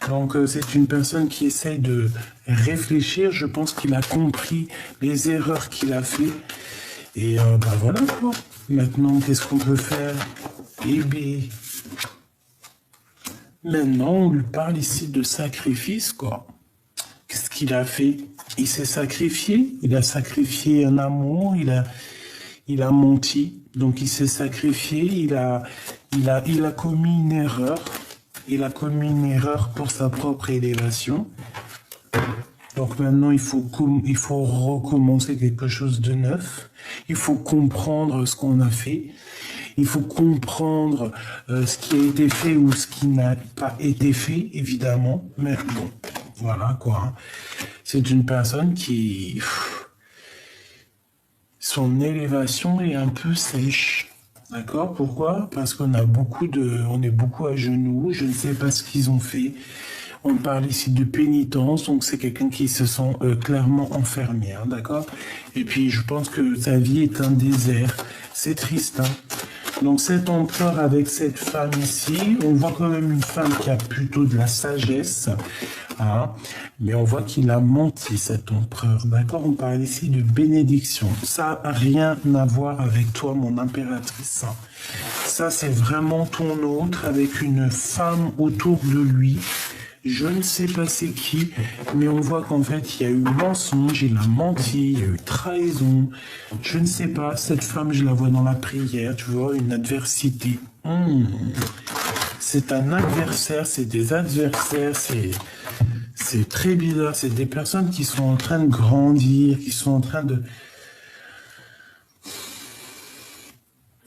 Donc, c'est une personne qui essaye de réfléchir. Je pense qu'il a compris les erreurs qu'il a fait. Et bah voilà quoi. Maintenant, qu'est-ce qu'on peut faire? Eh bien, maintenant, on lui parle ici de sacrifice, quoi. Qu'est-ce qu'il a fait? Il s'est sacrifié. Il a sacrifié un amour. il a menti, donc il s'est sacrifié, il a commis une erreur. Il a commis une erreur pour sa propre élévation. Donc maintenant, il faut recommencer quelque chose de neuf. Il faut comprendre ce qu'on a fait. Il faut comprendre ce qui a été fait ou ce qui n'a pas été fait, évidemment. Mais bon, voilà quoi. C'est une personne qui... Son élévation est un peu sèche. D'accord? Pourquoi? Parce on est beaucoup à genoux. Je ne sais pas ce qu'ils ont fait. On parle ici de pénitence, donc c'est quelqu'un qui se sent clairement enfermé, hein, d'accord? Et puis je pense que sa vie est un désert. C'est triste, hein? Donc cet empereur avec cette femme ici, on voit quand même une femme qui a plutôt de la sagesse, hein, mais on voit qu'il a menti, cet empereur, d'accord? On parle ici de bénédiction. Ça n'a rien à voir avec toi, mon impératrice. Ça, c'est vraiment ton autre avec une femme autour de lui. Je ne sais pas c'est qui, mais on voit qu'en fait, il y a eu mensonge, il a menti, il y a eu trahison. Je ne sais pas, cette femme, je la vois dans la prière, tu vois, une adversité. C'est un adversaire, c'est des adversaires, c'est très bizarre. C'est des personnes qui sont en train de grandir, qui sont en train de...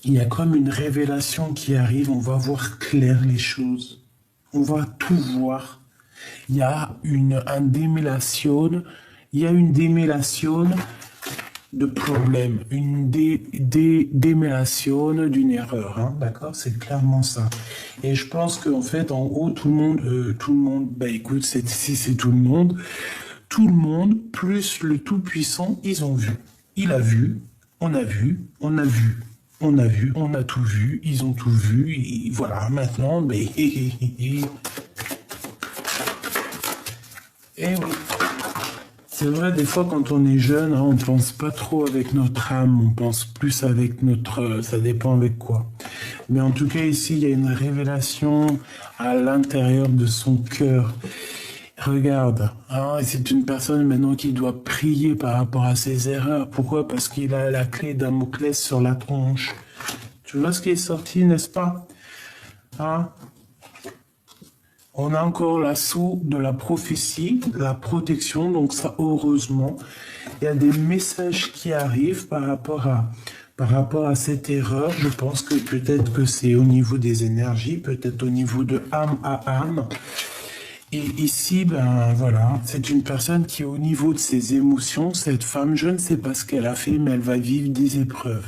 Il y a comme une révélation qui arrive, on va voir clair les choses. On va tout voir. Il y a une démêlation de problèmes, une démêlation d'une erreur, hein, d'accord? C'est clairement ça. Et je pense qu'en fait, en haut, tout le monde, bah écoute, c'est tout le monde, plus le Tout-Puissant, ils ont vu. Il a vu, on a vu, on a vu. On a vu, on a tout vu, ils ont tout vu, et voilà, maintenant, mais... Eh oui, c'est vrai, des fois, quand on est jeune, hein, on pense pas trop avec notre âme, on pense plus avec notre... ça dépend avec quoi. Mais en tout cas, ici, il y a une révélation à l'intérieur de son cœur. Regarde, hein, c'est une personne maintenant qui doit prier par rapport à ses erreurs. Pourquoi? Parce qu'il a la clé Damoclès sur la tronche. Tu vois ce qui est sorti, n'est-ce pas? Hein? On a encore l'assaut de la prophétie, la protection, donc ça, heureusement. Il y a des messages qui arrivent par rapport à cette erreur. Je pense que peut-être que c'est au niveau des énergies, peut-être au niveau de âme à âme. Et ici, ben voilà, c'est une personne qui, au niveau de ses émotions, cette femme, je ne sais pas ce qu'elle a fait, mais elle va vivre des épreuves.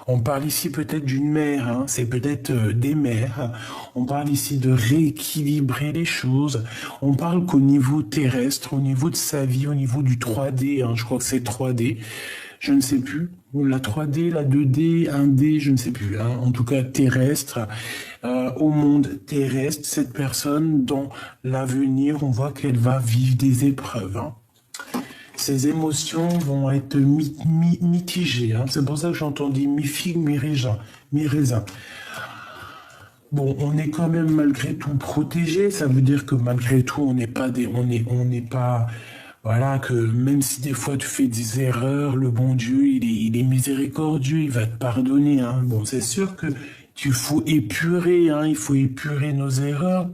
On parle ici peut-être d'une mère, hein, c'est peut-être des mères. On parle ici de rééquilibrer les choses. On parle qu'au niveau terrestre, au niveau de sa vie, au niveau du 3D, hein, je crois que c'est 3D, je ne sais plus. La 3D, la 2D, 1D, je ne sais plus. Hein, en tout cas terrestre. Au monde terrestre, cette personne, dans l'avenir, on voit qu'elle va vivre des épreuves. Hein. Ses émotions vont être mitigées. Hein. C'est pour ça que j'entends dire mi-figue, mi-raisin. Bon, on est quand même malgré tout protégé. Ça veut dire que malgré tout, on n'est pas, voilà, que même si des fois tu fais des erreurs, le bon Dieu, il est miséricordieux, il va te pardonner. Hein. Bon, c'est sûr que il faut épurer, hein, il faut épurer nos erreurs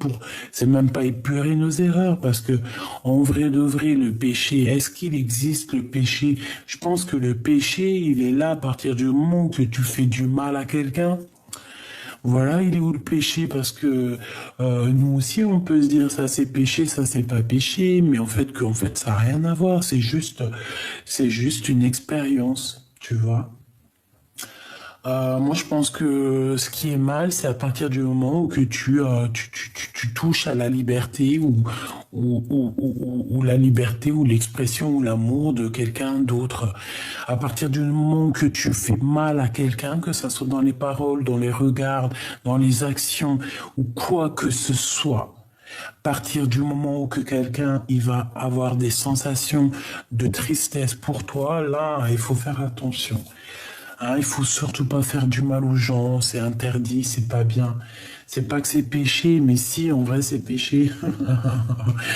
c'est même pas épurer nos erreurs, parce que, en vrai de vrai, le péché, est-ce qu'il existe le péché? Je pense que le péché, il est là à partir du moment que tu fais du mal à quelqu'un. Voilà, il est où le péché? Parce que nous aussi, on peut se dire ça c'est péché, ça c'est pas péché, mais en fait ça n'a rien à voir. C'est juste une expérience, tu vois. Moi, je pense que ce qui est mal, c'est à partir du moment où que tu touches à la liberté ou la liberté ou l'expression ou l'amour de quelqu'un d'autre. À partir du moment où que tu fais mal à quelqu'un, que ça soit dans les paroles, dans les regards, dans les actions ou quoi que ce soit. À partir du moment où que quelqu'un il va avoir des sensations de tristesse pour toi, là, il faut faire attention. Hein, il faut surtout pas faire du mal aux gens, c'est interdit, c'est pas bien. C'est pas que c'est péché, mais si, en vrai, c'est péché.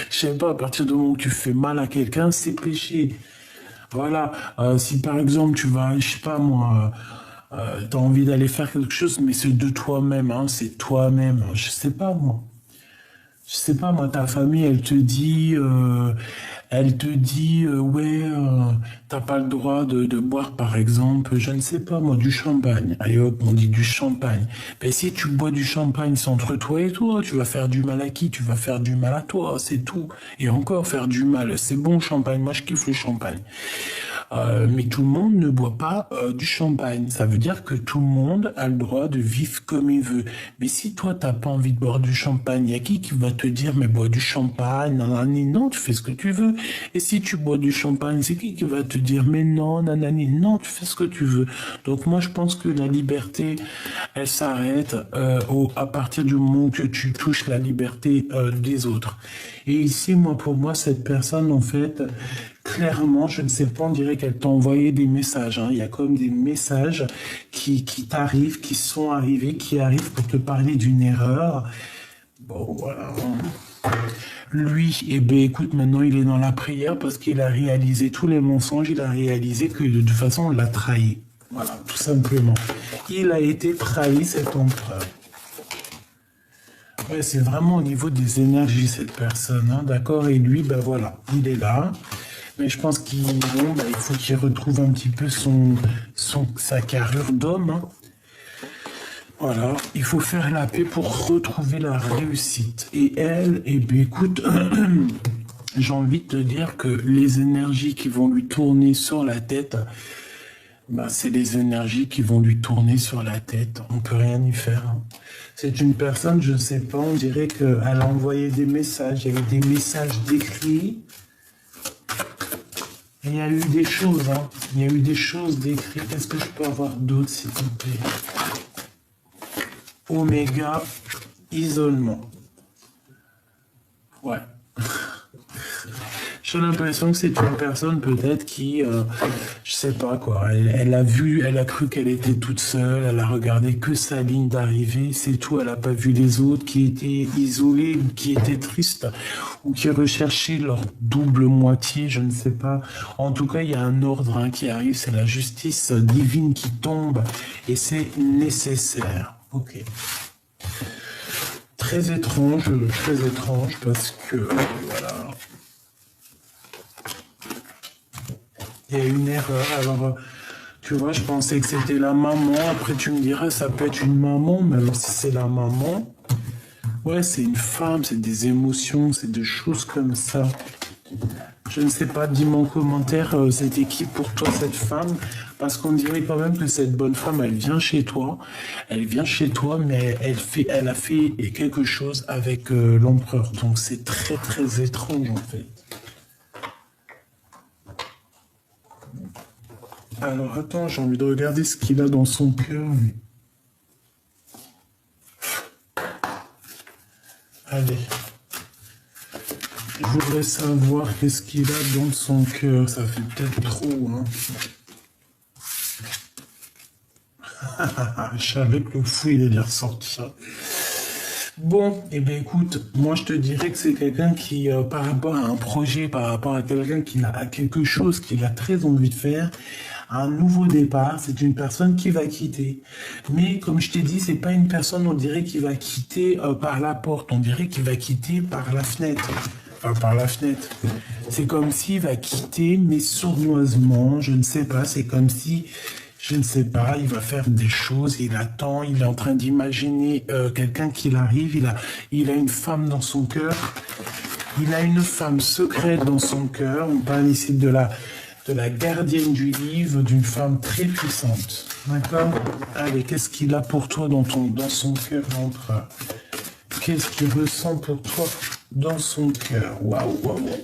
Je sais pas, à partir du moment où tu fais mal à quelqu'un, c'est péché. Voilà, si par exemple tu vas, je sais pas moi, t'as envie d'aller faire quelque chose, mais c'est de toi-même, hein, c'est toi-même, je sais pas moi. Je sais pas, moi, ta famille, elle te dit, ouais, t'as pas le droit de boire, par exemple, je ne sais pas, moi, du champagne. Allez hop, on dit du champagne. Mais si tu bois du champagne, c'est entre toi et toi, tu vas faire du mal à qui? Tu vas faire du mal à toi, c'est tout. Et encore faire du mal, c'est bon, champagne, moi, je kiffe le champagne. Mais tout le monde ne boit pas du champagne. Ça veut dire que tout le monde a le droit de vivre comme il veut. Mais si toi, t'as pas envie de boire du champagne, il y a qui va te dire, mais bois du champagne, nanani, non, tu fais ce que tu veux. Et si tu bois du champagne, c'est qui va te dire, mais non, nanani, non, tu fais ce que tu veux. Donc moi, je pense que la liberté, elle s'arrête à partir du moment que tu touches la liberté des autres. Et ici, moi, pour moi, cette personne, en fait, clairement, je ne sais pas, on dirait qu'elle t'a envoyé des messages, hein. Il y a comme des messages qui t'arrivent, qui sont arrivés, qui arrivent pour te parler d'une erreur. Bon, voilà. Lui, eh ben, écoute, maintenant il est dans la prière parce qu'il a réalisé tous les mensonges, il a réalisé que de toute façon on l'a trahi. Voilà, tout simplement. Il a été trahi, cet empereur. Ouais, c'est vraiment au niveau des énergies, cette personne, hein, d'accord? Et lui, ben voilà, il est là. Mais je pense il faut qu'il retrouve un petit peu sa carrure d'homme, hein. Voilà, il faut faire la paix pour retrouver la réussite. Et elle, eh bien, écoute, j'ai envie de te dire que les énergies qui vont lui tourner sur la tête, bah, c'est les énergies qui vont lui tourner sur la tête. On peut rien y faire, hein. C'est une personne, je ne sais pas, on dirait qu'elle a envoyé des messages. Il y avait des messages décrits. Et il y a eu des choses, hein. Il y a eu des choses décrites. Est-ce que je peux avoir d'autres, s'il te plaît? Oméga, isolement. Ouais. J'ai l'impression que c'est une personne peut-être qui, je sais pas quoi, elle a vu, elle a cru qu'elle était toute seule, elle a regardé que sa ligne d'arrivée, c'est tout, elle a pas vu les autres qui étaient isolés, ou qui étaient tristes, ou qui recherchaient leur double moitié, je ne sais pas. En tout cas, il y a un ordre, hein, qui arrive, c'est la justice divine qui tombe, et c'est nécessaire. Ok. Très étrange, parce que, voilà. Il y a une erreur. Alors, tu vois, je pensais que c'était la maman. Après, tu me dirais, ça peut être une maman. Mais alors, si c'est la maman, ouais, c'est une femme, c'est des émotions, c'est des choses comme ça. Je ne sais pas, dis-moi en commentaire, c'était qui pour toi cette femme? Parce qu'on dirait quand même que cette bonne femme, elle vient chez toi. Elle vient chez toi, mais elle a fait quelque chose avec l'empereur. Donc, c'est très, très étrange, en fait. Alors, attends, j'ai envie de regarder ce qu'il a dans son cœur. Allez. Je voudrais savoir qu'est-ce qu'il a dans son cœur. Ça fait peut-être trop, hein. Je savais que le fou, il allait ressortir. Bon, eh bien écoute, moi je te dirais que c'est quelqu'un qui, par rapport à un projet, par rapport à quelqu'un qui a quelque chose qu'il a très envie de faire, un nouveau départ, c'est une personne qui va quitter. Mais comme je t'ai dit, c'est pas une personne, on dirait, qui va quitter par la porte, on dirait qu'il va quitter par la fenêtre. Enfin, par la fenêtre. C'est comme s'il va quitter, mais sournoisement, je ne sais pas, c'est comme si... Je ne sais pas, il va faire des choses, il attend, il est en train d'imaginer quelqu'un qui arrive, il a une femme dans son cœur, il a une femme secrète dans son cœur, on parle ici de la gardienne du livre, d'une femme très puissante. D'accord? Allez, qu'est-ce qu'il a pour toi dans son cœur, l'empereur? Qu'est-ce qu'il ressent pour toi dans son cœur? Waouh, waouh, waouh, waouh.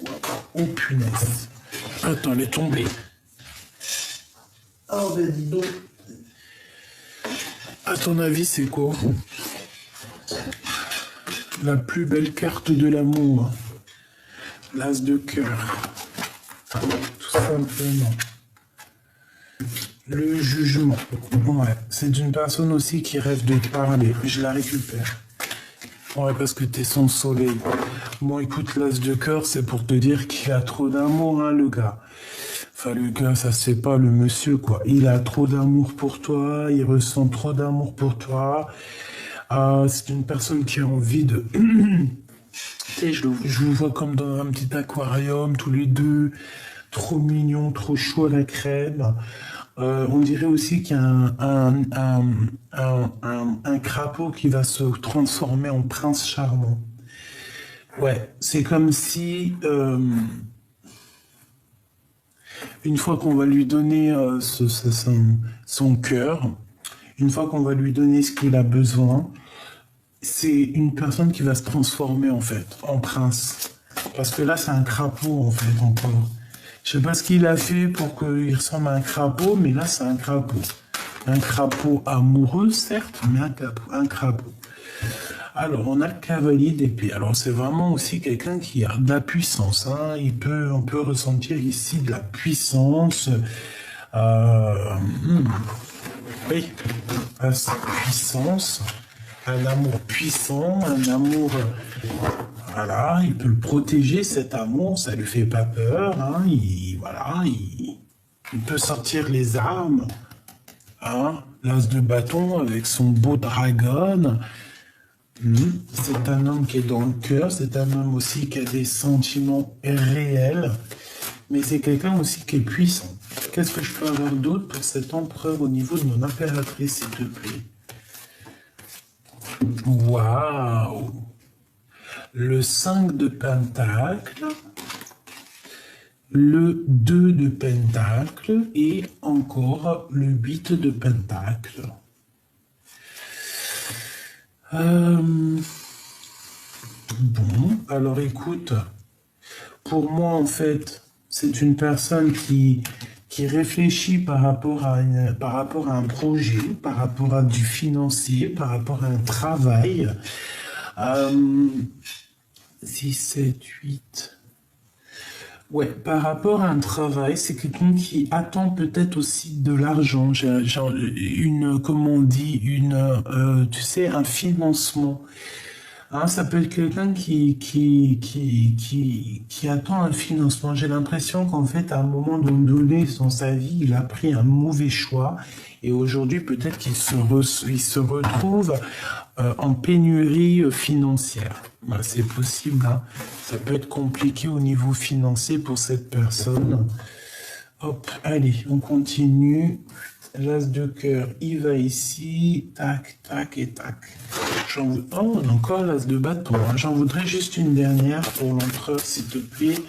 Oh punaise. Attends, elle est tombée. Oh, ben dis donc. À ton avis, c'est quoi? La plus belle carte de l'amour. L'as de cœur. Tout simplement. Le jugement. Ouais, c'est une personne aussi qui rêve de parler. Je la récupère. Ouais, parce que t'es son soleil. Bon, écoute, l'as de cœur, c'est pour te dire qu'il a trop d'amour, hein, le gars. Enfin, le gars, ça se fait pas, le monsieur, quoi. Il a trop d'amour pour toi, il ressent trop d'amour pour toi. C'est une personne qui a envie de... Tu sais, je le vois comme dans un petit aquarium, tous les deux, trop mignon, trop chaud à la crème. On dirait aussi qu'il y a un crapaud qui va se transformer en prince charmant. Ouais, c'est comme si, une fois qu'on va lui donner son cœur, une fois qu'on va lui donner ce qu'il a besoin, c'est une personne qui va se transformer en fait en prince. Parce que là, c'est un crapaud en fait encore. Je sais pas ce qu'il a fait pour qu'il ressemble à un crapaud, mais là, c'est un crapaud. Un crapaud amoureux, certes, mais un crapaud. Alors, on a le cavalier d'épée. Alors, c'est vraiment aussi quelqu'un qui a de la puissance, hein. On peut ressentir ici de la puissance. Oui, sa puissance. Un amour puissant, un amour... Voilà, il peut le protéger, cet amour, ça lui fait pas peur, hein. Il peut sortir les armes, hein. L'as de bâton avec son beau dragon. C'est un homme qui est dans le cœur, c'est un homme aussi qui a des sentiments réels, mais c'est quelqu'un aussi qui est puissant. Qu'est-ce que je peux avoir d'autre pour cet empereur au niveau de mon impératrice, s'il te plaît? Waouh! Le 5 de pentacle, le 2 de pentacle et encore le 8 de pentacle. Bon, alors écoute, pour moi en fait, c'est une personne qui réfléchit par rapport à un projet, par rapport à du financier, par rapport à un travail. 6, 7, 8. Ouais, par rapport à un travail, c'est quelqu'un qui attend peut-être aussi de l'argent, genre comment on dit, tu sais, un financement. Hein, ça peut être quelqu'un qui attend un financement. J'ai l'impression qu'en fait, à un moment donné dans sa vie, il a pris un mauvais choix. Et aujourd'hui, peut-être qu'il il se retrouve en pénurie financière. Bah, c'est possible, hein. Ça peut être compliqué au niveau financier pour cette personne. Hop, allez, on continue. L'as de cœur, il va ici. Tac, tac et tac. Oh, encore l'as de bâton. Hein. J'en voudrais juste une dernière pour l'empereur, s'il te plaît.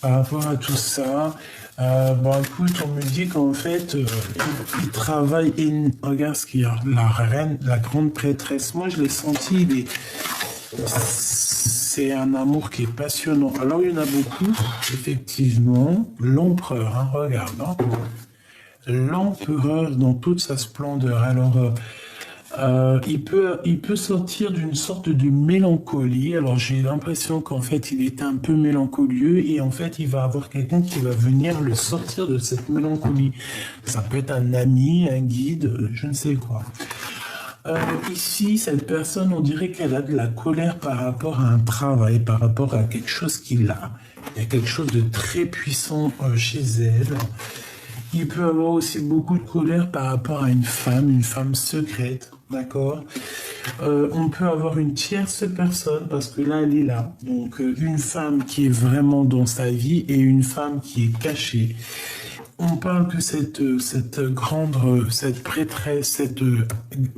Par rapport à tout ça. Bon, écoute, on me dit qu'en fait, il travaille. Regarde ce qu'il y a. La reine, la grande prêtresse. Moi, je l'ai senti. C'est un amour qui est passionnant. Alors, il y en a beaucoup, effectivement. L'empereur, hein, regarde. Hein. L'empereur dans toute sa splendeur. Alors, il peut sortir d'une sorte de mélancolie. Alors, j'ai l'impression qu'en fait, il est un peu mélancolieux et en fait, il va avoir quelqu'un qui va venir le sortir de cette mélancolie. Ça peut être un ami, un guide, je ne sais quoi. Ici, cette personne, on dirait qu'elle a de la colère par rapport à un travail, par rapport à quelque chose qu'il a. Il y a quelque chose de très puissant chez elle. Il peut avoir aussi beaucoup de colère par rapport à une femme secrète, d'accord? On peut avoir une tierce personne, parce que là, elle est là. Donc, une femme qui est vraiment dans sa vie et une femme qui est cachée. On parle que cette prêtresse,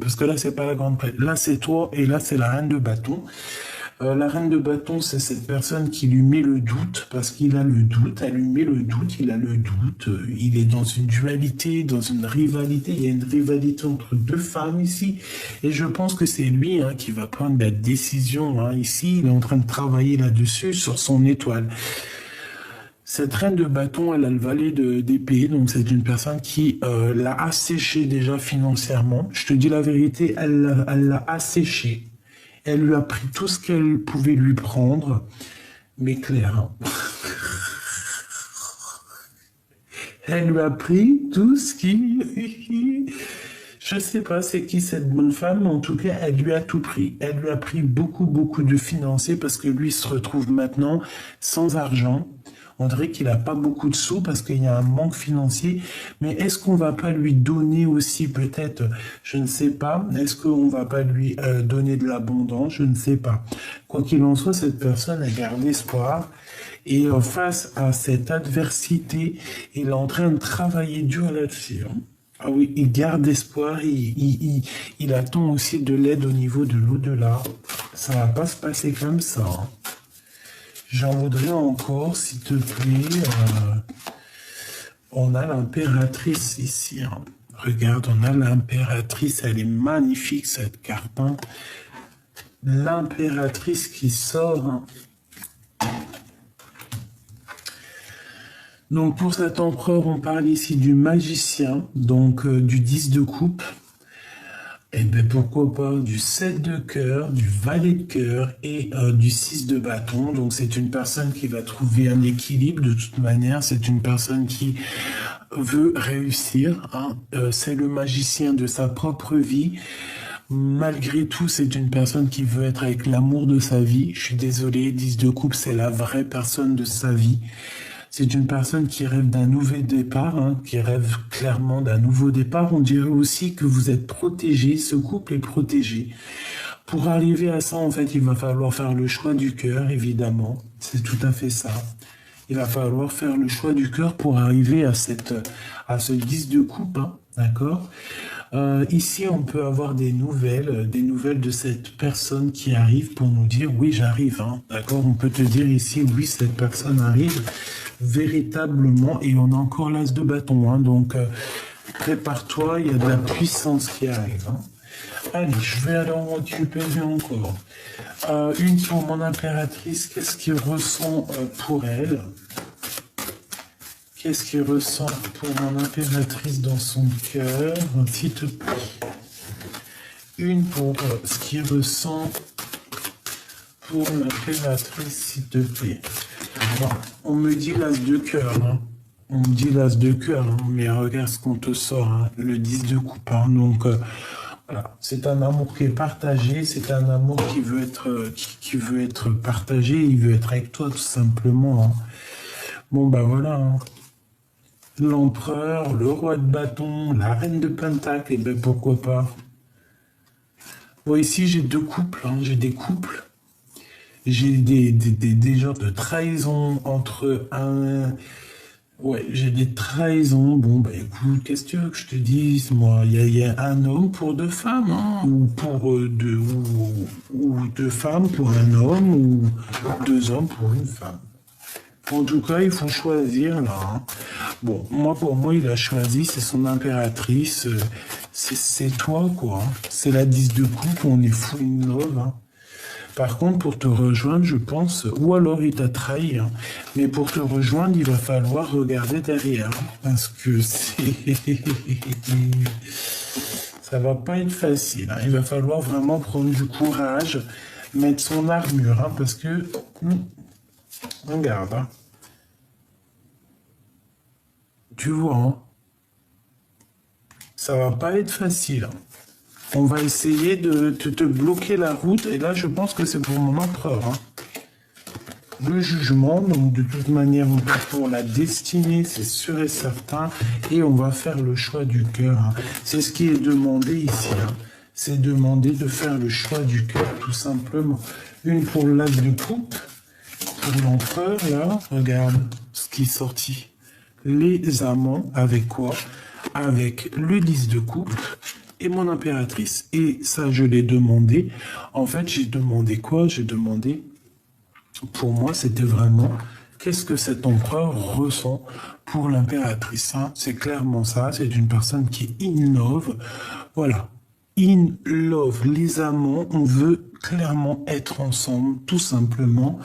parce que là, c'est pas la grande prêtresse. Là, c'est toi et là, c'est la reine de bâton. La reine de bâton, c'est cette personne qui lui met le doute, parce qu'il a le doute, elle lui met le doute, il a le doute, il est dans une dualité, dans une rivalité, il y a une rivalité entre deux femmes ici, et je pense que c'est lui hein, qui va prendre la décision, hein. Ici, il est en train de travailler là-dessus, sur son étoile. Cette reine de bâton, elle a le valet d'épée, donc c'est une personne qui l'a asséché déjà financièrement. Je te dis la vérité, elle l'a asséché. Elle lui a pris tout ce qu'elle pouvait lui prendre, mais Claire, hein. Elle lui a pris tout ce qui... Je sais pas c'est qui cette bonne femme, mais en tout cas, elle lui a tout pris. Elle lui a pris beaucoup, beaucoup de financiers parce que lui se retrouve maintenant sans argent. On dirait qu'il n'a pas beaucoup de sous parce qu'il y a un manque financier. Mais est-ce qu'on va pas lui donner aussi peut-être, je ne sais pas, est-ce qu'on va pas lui donner de l'abondance? Je ne sais pas. Quoi qu'il en soit, cette personne a gardé espoir. Et face à cette adversité, il est en train de travailler dur là-dessus. Hein. Ah oui, il garde espoir, il attend aussi de l'aide au niveau de l'au-delà. Ça va pas se passer comme ça. Hein. J'en voudrais encore, s'il te plaît. On a l'impératrice ici. Hein. Regarde, on a l'impératrice. Elle est magnifique, cette carte. Hein. L'impératrice qui sort. Hein. Donc pour cet empereur, on parle ici du magicien, donc du 10 de coupe. Et bien pourquoi pas du 7 de cœur, du valet de cœur et du 6 de bâton. Donc c'est une personne qui va trouver un équilibre de toute manière. C'est une personne qui veut réussir. Hein. C'est le magicien de sa propre vie. Malgré tout, c'est une personne qui veut être avec l'amour de sa vie. Je suis désolé, 10 de coupe, c'est la vraie personne de sa vie. C'est une personne qui rêve d'un nouveau départ, hein, qui rêve clairement d'un nouveau départ. On dirait aussi que vous êtes protégé, ce couple est protégé. Pour arriver à ça, en fait, il va falloir faire le choix du cœur, évidemment. C'est tout à fait ça. Il va falloir faire le choix du cœur pour arriver à ce 10 de coupe, hein, d'accord ? Ici, on peut avoir des nouvelles de cette personne qui arrive pour nous dire oui, j'arrive, hein, d'accord. On peut te dire ici oui, cette personne arrive véritablement et on a encore l'as de bâton, hein, donc prépare-toi, il y a de la puissance qui arrive. Hein. Allez, je vais aller en récupérer encore. Une pour mon impératrice, qu'est-ce qu'il ressent pour elle? Qu'est-ce qu'il ressent pour mon impératrice dans son cœur, s'il te plaît? Une pour ce qu'il ressent pour l'impératrice, s'il te plaît. Bon, on me dit l'as de cœur, hein. On me dit l'as de cœur, hein. Mais regarde ce qu'on te sort, hein. Le 10 de coupe. Hein. Donc, voilà, c'est un amour qui est partagé, c'est un amour qui veut être partagé, il veut être avec toi, tout simplement. Hein. Bon, bah voilà, hein. L'empereur, le roi de bâton, la reine de pentacle, et ben pourquoi pas. Bon, ici j'ai deux couples, hein, j'ai des couples. J'ai des genres de trahison entre un... Ouais, j'ai des trahisons. Bon, bah écoute, qu'est-ce que tu veux que je te dise, moi? Il y a un homme pour deux femmes, hein, ou pour deux femmes pour un homme, ou deux hommes pour une femme. En tout cas, il faut choisir, là. Hein. Bon, pour moi, il a choisi, c'est son impératrice. C'est toi, quoi. Hein. C'est la 10 de coupe, on est full in love. Hein. Par contre, pour te rejoindre, je pense, ou alors il t'a trahi, hein, mais pour te rejoindre, il va falloir regarder derrière, hein, parce que ça va pas être facile. Hein. Il va falloir vraiment prendre du courage, mettre son armure, hein, parce que... regarde, hein. Tu vois, hein, ça va pas être facile. Hein. On va essayer de te bloquer la route, et là, je pense que c'est pour mon empereur. Hein. Le jugement, donc de toute manière, on va pour la destinée, c'est sûr et certain, et on va faire le choix du cœur. Hein. C'est ce qui est demandé ici. Hein. C'est demandé de faire le choix du cœur, tout simplement. Une pour l'as de coupe. Pour l'empereur, là, regarde ce qui est sorti. Les amants, avec quoi? Avec le 10 de coupe et mon impératrice. Et ça, je l'ai demandé. En fait, j'ai demandé quoi? J'ai demandé, pour moi, c'était vraiment, qu'est-ce que cet empereur ressent pour l'impératrice? Hein? C'est clairement ça. C'est une personne qui est in love. Voilà. In love. Les amants, on veut clairement être ensemble, tout simplement.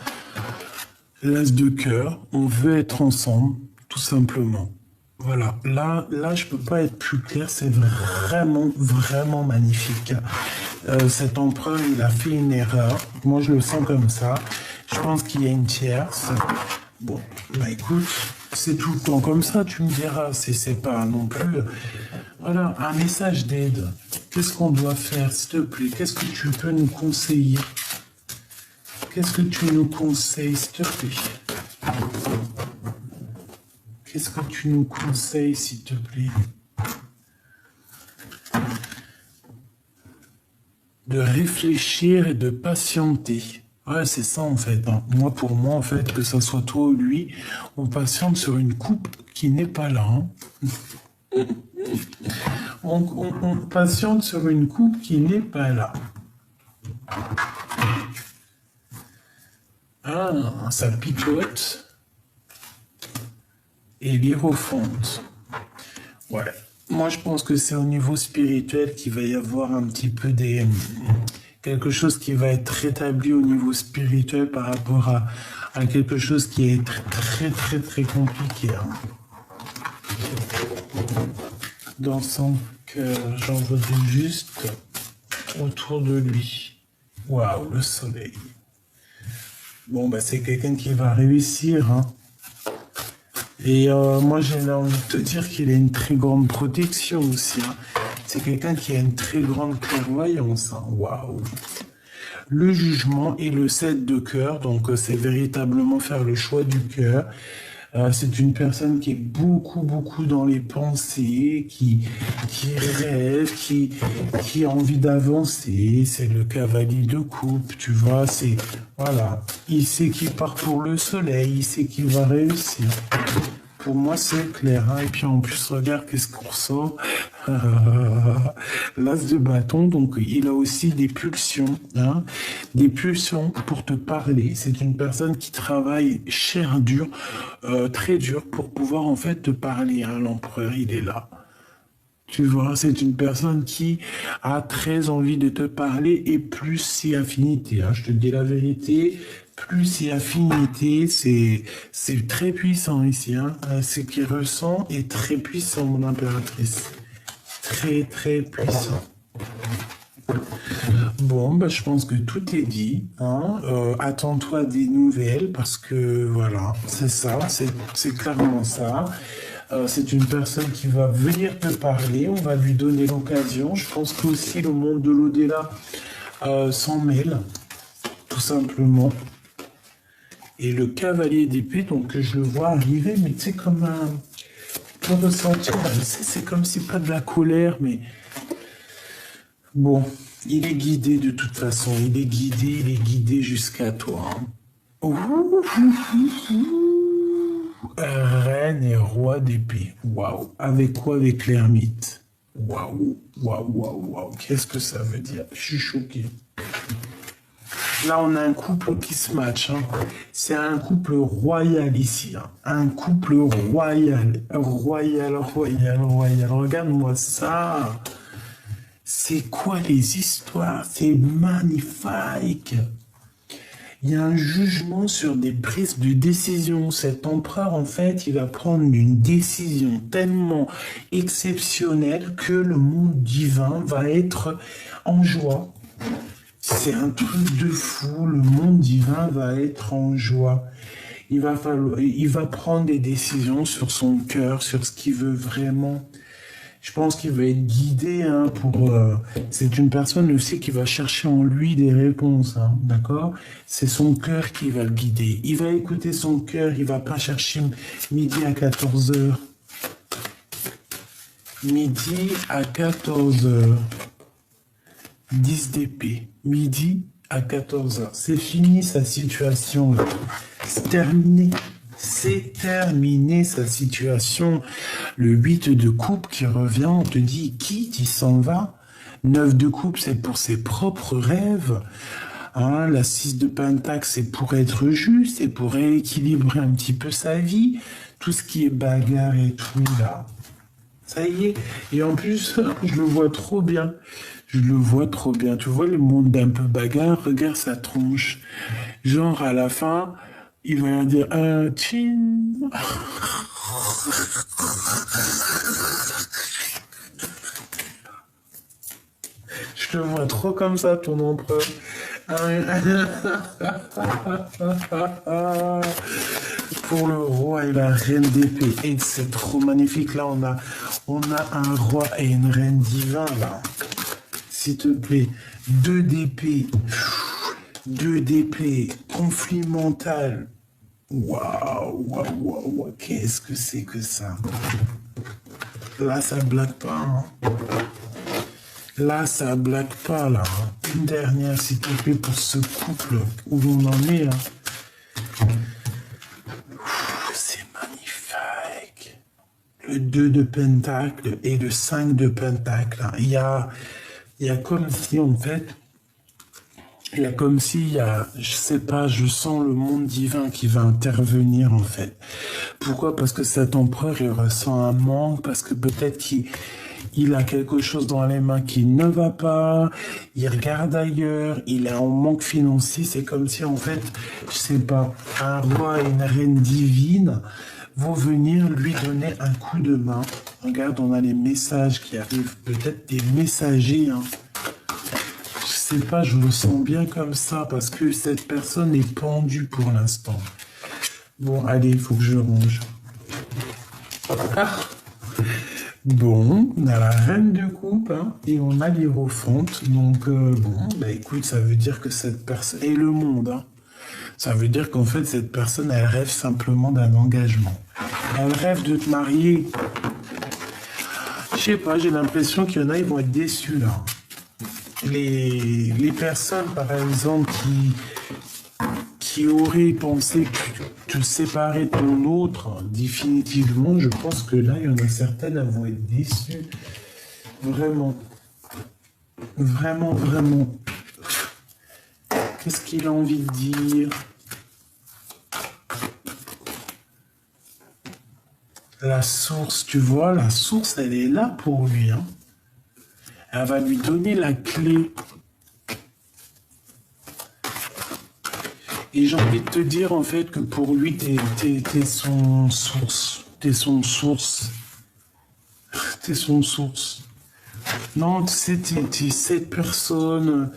L'as de cœur, on veut être ensemble, tout simplement. Voilà, là, je peux pas être plus clair, c'est vraiment, vraiment magnifique. Cet empereur, il a fait une erreur. Moi, je le sens comme ça. Je pense qu'il y a une tierce. Bon, bah écoute, c'est tout le temps comme ça, tu me diras. C'est pas non plus... Voilà, un message d'aide. Qu'est-ce qu'on doit faire, s'il te plaît? Qu'est-ce que tu peux nous conseiller? Qu'est-ce que tu nous conseilles, s'il te plaît? Qu'est-ce que tu nous conseilles, s'il te plaît? De réfléchir et de patienter. Ouais, c'est ça en fait, hein. Moi, pour moi, en fait, que ça soit toi ou lui, on patiente sur une coupe qui n'est pas là, hein. On patiente sur une coupe qui n'est pas là. Ah, ça picote et l'hierophante. Ouais. Moi, je pense que c'est au niveau spirituel qu'il va y avoir un petit peu quelque chose qui va être rétabli au niveau spirituel par rapport à quelque chose qui est très compliqué, hein. Dans son cœur, j'en voudrais juste autour de lui. Waouh, le soleil. Bon, bah, c'est quelqu'un qui va réussir, hein. Et moi, j'ai envie de te dire qu'il a une très grande protection aussi, hein. C'est quelqu'un qui a une très grande clairvoyance, hein. Waouh. Le jugement et le 7 de cœur, donc c'est véritablement faire le choix du cœur. C'est une personne qui est beaucoup dans les pensées, qui rêve, qui a envie d'avancer. C'est le cavalier de coupe, tu vois. C'est voilà, il sait qu'il part pour le soleil, il sait qu'il va réussir. Pour moi, c'est clair, hein. Et puis en plus, regarde qu'est-ce qu'on ressort. L'as de bâton, donc il a aussi des pulsions, hein. Des pulsions pour te parler. C'est une personne qui travaille dur, très dur pour pouvoir en fait te parler, hein. L'empereur, il est là. Tu vois, c'est une personne qui a très envie de te parler et plus si affinité, hein. Je te dis la vérité, plus si affinité, c'est très puissant ici, hein. Ce qu'il ressent est très puissant, mon impératrice. Très puissant. Bon, bah, je pense que tout est dit, hein. Attends-toi à des nouvelles parce que voilà, c'est ça, c'est clairement ça. C'est une personne qui va venir te parler, on va lui donner l'occasion. Je pense que aussi le monde de l'au-delà s'en mêle, tout simplement. Et le cavalier d'épée, donc je le vois arriver, mais tu sais, comme un... Pour ressentir, c'est comme si pas de la colère, mais... Bon, il est guidé de toute façon, il est guidé jusqu'à toi, hein. Reine et roi d'épée. Waouh. Avec quoi? Avec l'ermite. Waouh. Qu'est-ce que ça veut dire? Je suis choqué. Là, on a un couple qui se match, hein. C'est un couple royal ici, hein. Un couple royal. Regarde-moi ça. C'est quoi les histoires? C'est magnifique. Il y a un jugement sur des prises de décision. Cet empereur, en fait, il va prendre une décision tellement exceptionnelle que le monde divin va être en joie. C'est un truc de fou. Le monde divin va être en joie. Il va prendre des décisions sur son cœur, sur ce qu'il veut vraiment. Je pense qu'il va être guidé, hein, c'est une personne aussi qui va chercher en lui des réponses, hein, d'accord? C'est son cœur qui va le guider. Il va écouter son cœur, il va pas chercher midi à 14h. Midi à 14h. 10 d'épée. Midi à 14h. C'est fini sa situation. C'est terminé. C'est terminé sa situation. Le 8 de coupe qui revient, on te dit, quitte, il s'en va. 9 de coupe, c'est pour ses propres rêves. Hein, la 6 de pentacle, c'est pour être juste, c'est pour rééquilibrer un petit peu sa vie. Tout ce qui est bagarre et tout, là. Ça y est. Et en plus, je le vois trop bien. Tu vois le monde d'un peu bagarre, regarde sa tronche. Genre, à la fin... Il va dire tchin. Je le vois trop comme ça, ton empereur. Pour le roi et la reine d'épée. Et c'est trop magnifique. Là, on a un roi et une reine divin, là. S'il te plaît. 2 d'épée. Conflit mental. Waouh, waouh, waouh, waouh, qu'est-ce que c'est que ça? Là, ça blague pas, hein. Là, ça blague pas, là, hein. Une dernière, s'il te plaît, pour ce couple où l'on en est, hein. C'est magnifique. Le 2 de pentacle et le 5 de pentacle, hein. Il y a comme si, en fait, je sais pas, je sens le monde divin qui va intervenir, en fait. Pourquoi? Parce que cet empereur, il ressent un manque, parce que peut-être qu'il a quelque chose dans les mains qui ne va pas, il regarde ailleurs, il est en manque financier, c'est comme si, en fait, je sais pas, un roi et une reine divine vont venir lui donner un coup de main. Regarde, on a les messages qui arrivent, peut-être des messagers, hein. Je sais pas, je le sens bien comme ça, parce que cette personne est pendue pour l'instant. Bon, allez, il faut que je range. Ah. Bon, on a la reine de coupe, hein, et on a l'hiérophante. Donc, bon, bah écoute, ça veut dire que cette personne... Et le monde, hein. Ça veut dire qu'en fait, cette personne, elle rêve simplement d'un engagement. Elle rêve de te marier. Je sais pas, j'ai l'impression qu'il y en a, ils vont être déçus, là. Les personnes, par exemple, qui auraient pensé te séparer de ton autre, définitivement, je pense que là, il y en a certaines, elles vont être déçues. Vraiment. Vraiment, vraiment. Qu'est-ce qu'il a envie de dire? La source, tu vois, la source, elle est là pour lui, hein. Elle va lui donner la clé. Et j'ai envie de te dire, en fait, que pour lui, t'es son source. T'es son source. T'es son source. Non, tu sais, t'es cette personne,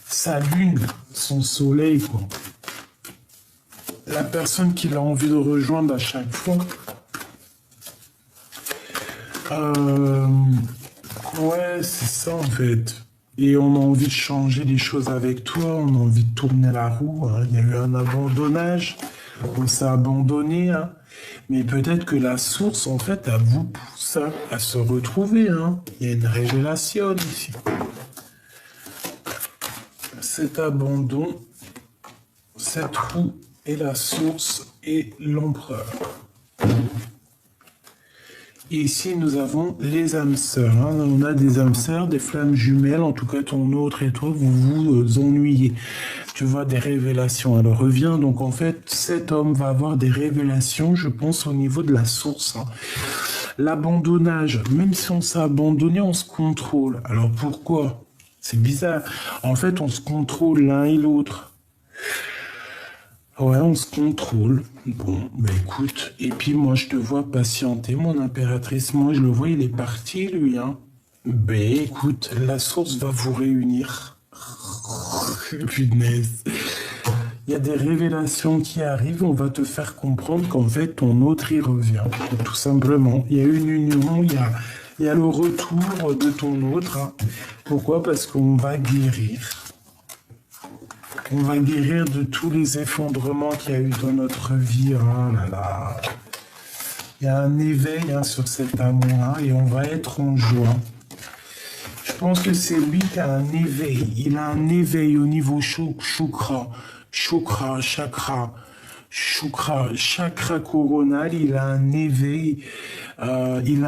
sa lune, son soleil, quoi. La personne qu'il a envie de rejoindre à chaque fois. Ouais, c'est ça, en fait. Et on a envie de changer les choses avec toi, on a envie de tourner la roue, hein. Il y a eu un abandonnage, on s'est abandonné, hein. Mais peut-être que la source, en fait, elle vous pousse, hein, à se retrouver, hein. Il y a une révélation ici. Cet abandon, cette roue est la source et l'empereur. Et ici, nous avons les âmes sœurs, hein. On a des âmes sœurs, des flammes jumelles. En tout cas, ton autre et toi, vous vous ennuyez. Tu vois, des révélations. Elle revient. Donc, en fait, cet homme va avoir des révélations, je pense, au niveau de la source, hein. L'abandonnage, même si on s'est abandonné, on se contrôle. Alors, pourquoi? C'est bizarre. En fait, on se contrôle l'un et l'autre. Ouais, on se contrôle. Bon, bah écoute, et puis moi je te vois patienter, mon impératrice, moi je le vois, il est parti lui, hein. Bah écoute, la source va vous réunir. Punaise. Il y a des révélations qui arrivent, on va te faire comprendre qu'en fait ton autre y revient, tout simplement. Il y a une union, il y a le retour de ton autre, hein. Pourquoi? Parce qu'on va guérir. On va guérir de tous les effondrements qu'il y a eu dans notre vie. Oh là là. Il y a un éveil, hein, sur cet amour-là et on va être en joie. Je pense que c'est lui qui a un éveil. Il a un éveil au niveau chakra, chakra coronal. Il a un éveil. Il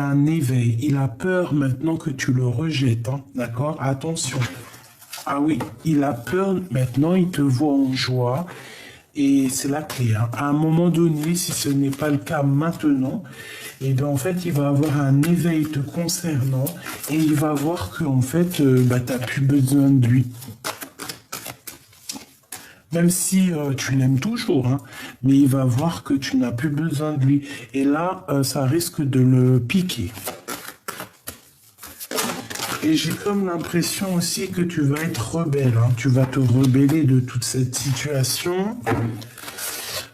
a peur maintenant que tu le rejettes, hein, d'accord? Attention. Ah oui, il a peur, maintenant il te voit en joie, et c'est la clé, hein. À un moment donné, si ce n'est pas le cas maintenant, et bien en fait il va avoir un éveil te concernant, et il va voir que en fait, tu n'as plus besoin de lui. Même si tu l'aimes toujours, hein, mais il va voir que tu n'as plus besoin de lui. Et là, ça risque de le piquer. Et j'ai comme l'impression aussi que tu vas être rebelle, hein. Tu vas te rebeller de toute cette situation.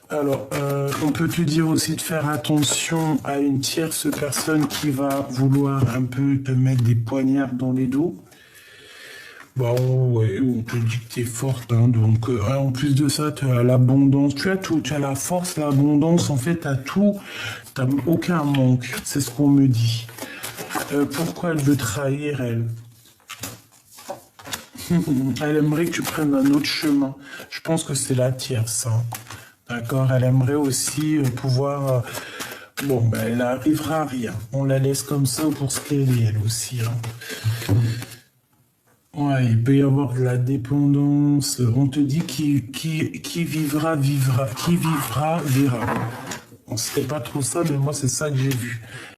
Alors, on peut te dire aussi de faire attention à une tierce personne qui va vouloir un peu te mettre des poignards dans les dos. Bah ouais, on te dit que t'es forte, hein, donc en plus de ça, tu as l'abondance, tu as tout, tu as la force, l'abondance, en fait, t'as tout, t'as aucun manque, c'est ce qu'on me dit. Pourquoi elle veut trahir, elle? Elle aimerait que tu prennes un autre chemin. Je pense que c'est la tierce, hein. D'accord? Elle aimerait aussi pouvoir... bon, ben, elle n'arrivera à rien. On la laisse comme ça pour ce qu'elle est, elle aussi, hein. Ouais, il peut y avoir de la dépendance. On te dit qui vivra, vivra. Qui vivra, verra. On ne sait pas trop ça, mais moi, c'est ça que j'ai vu.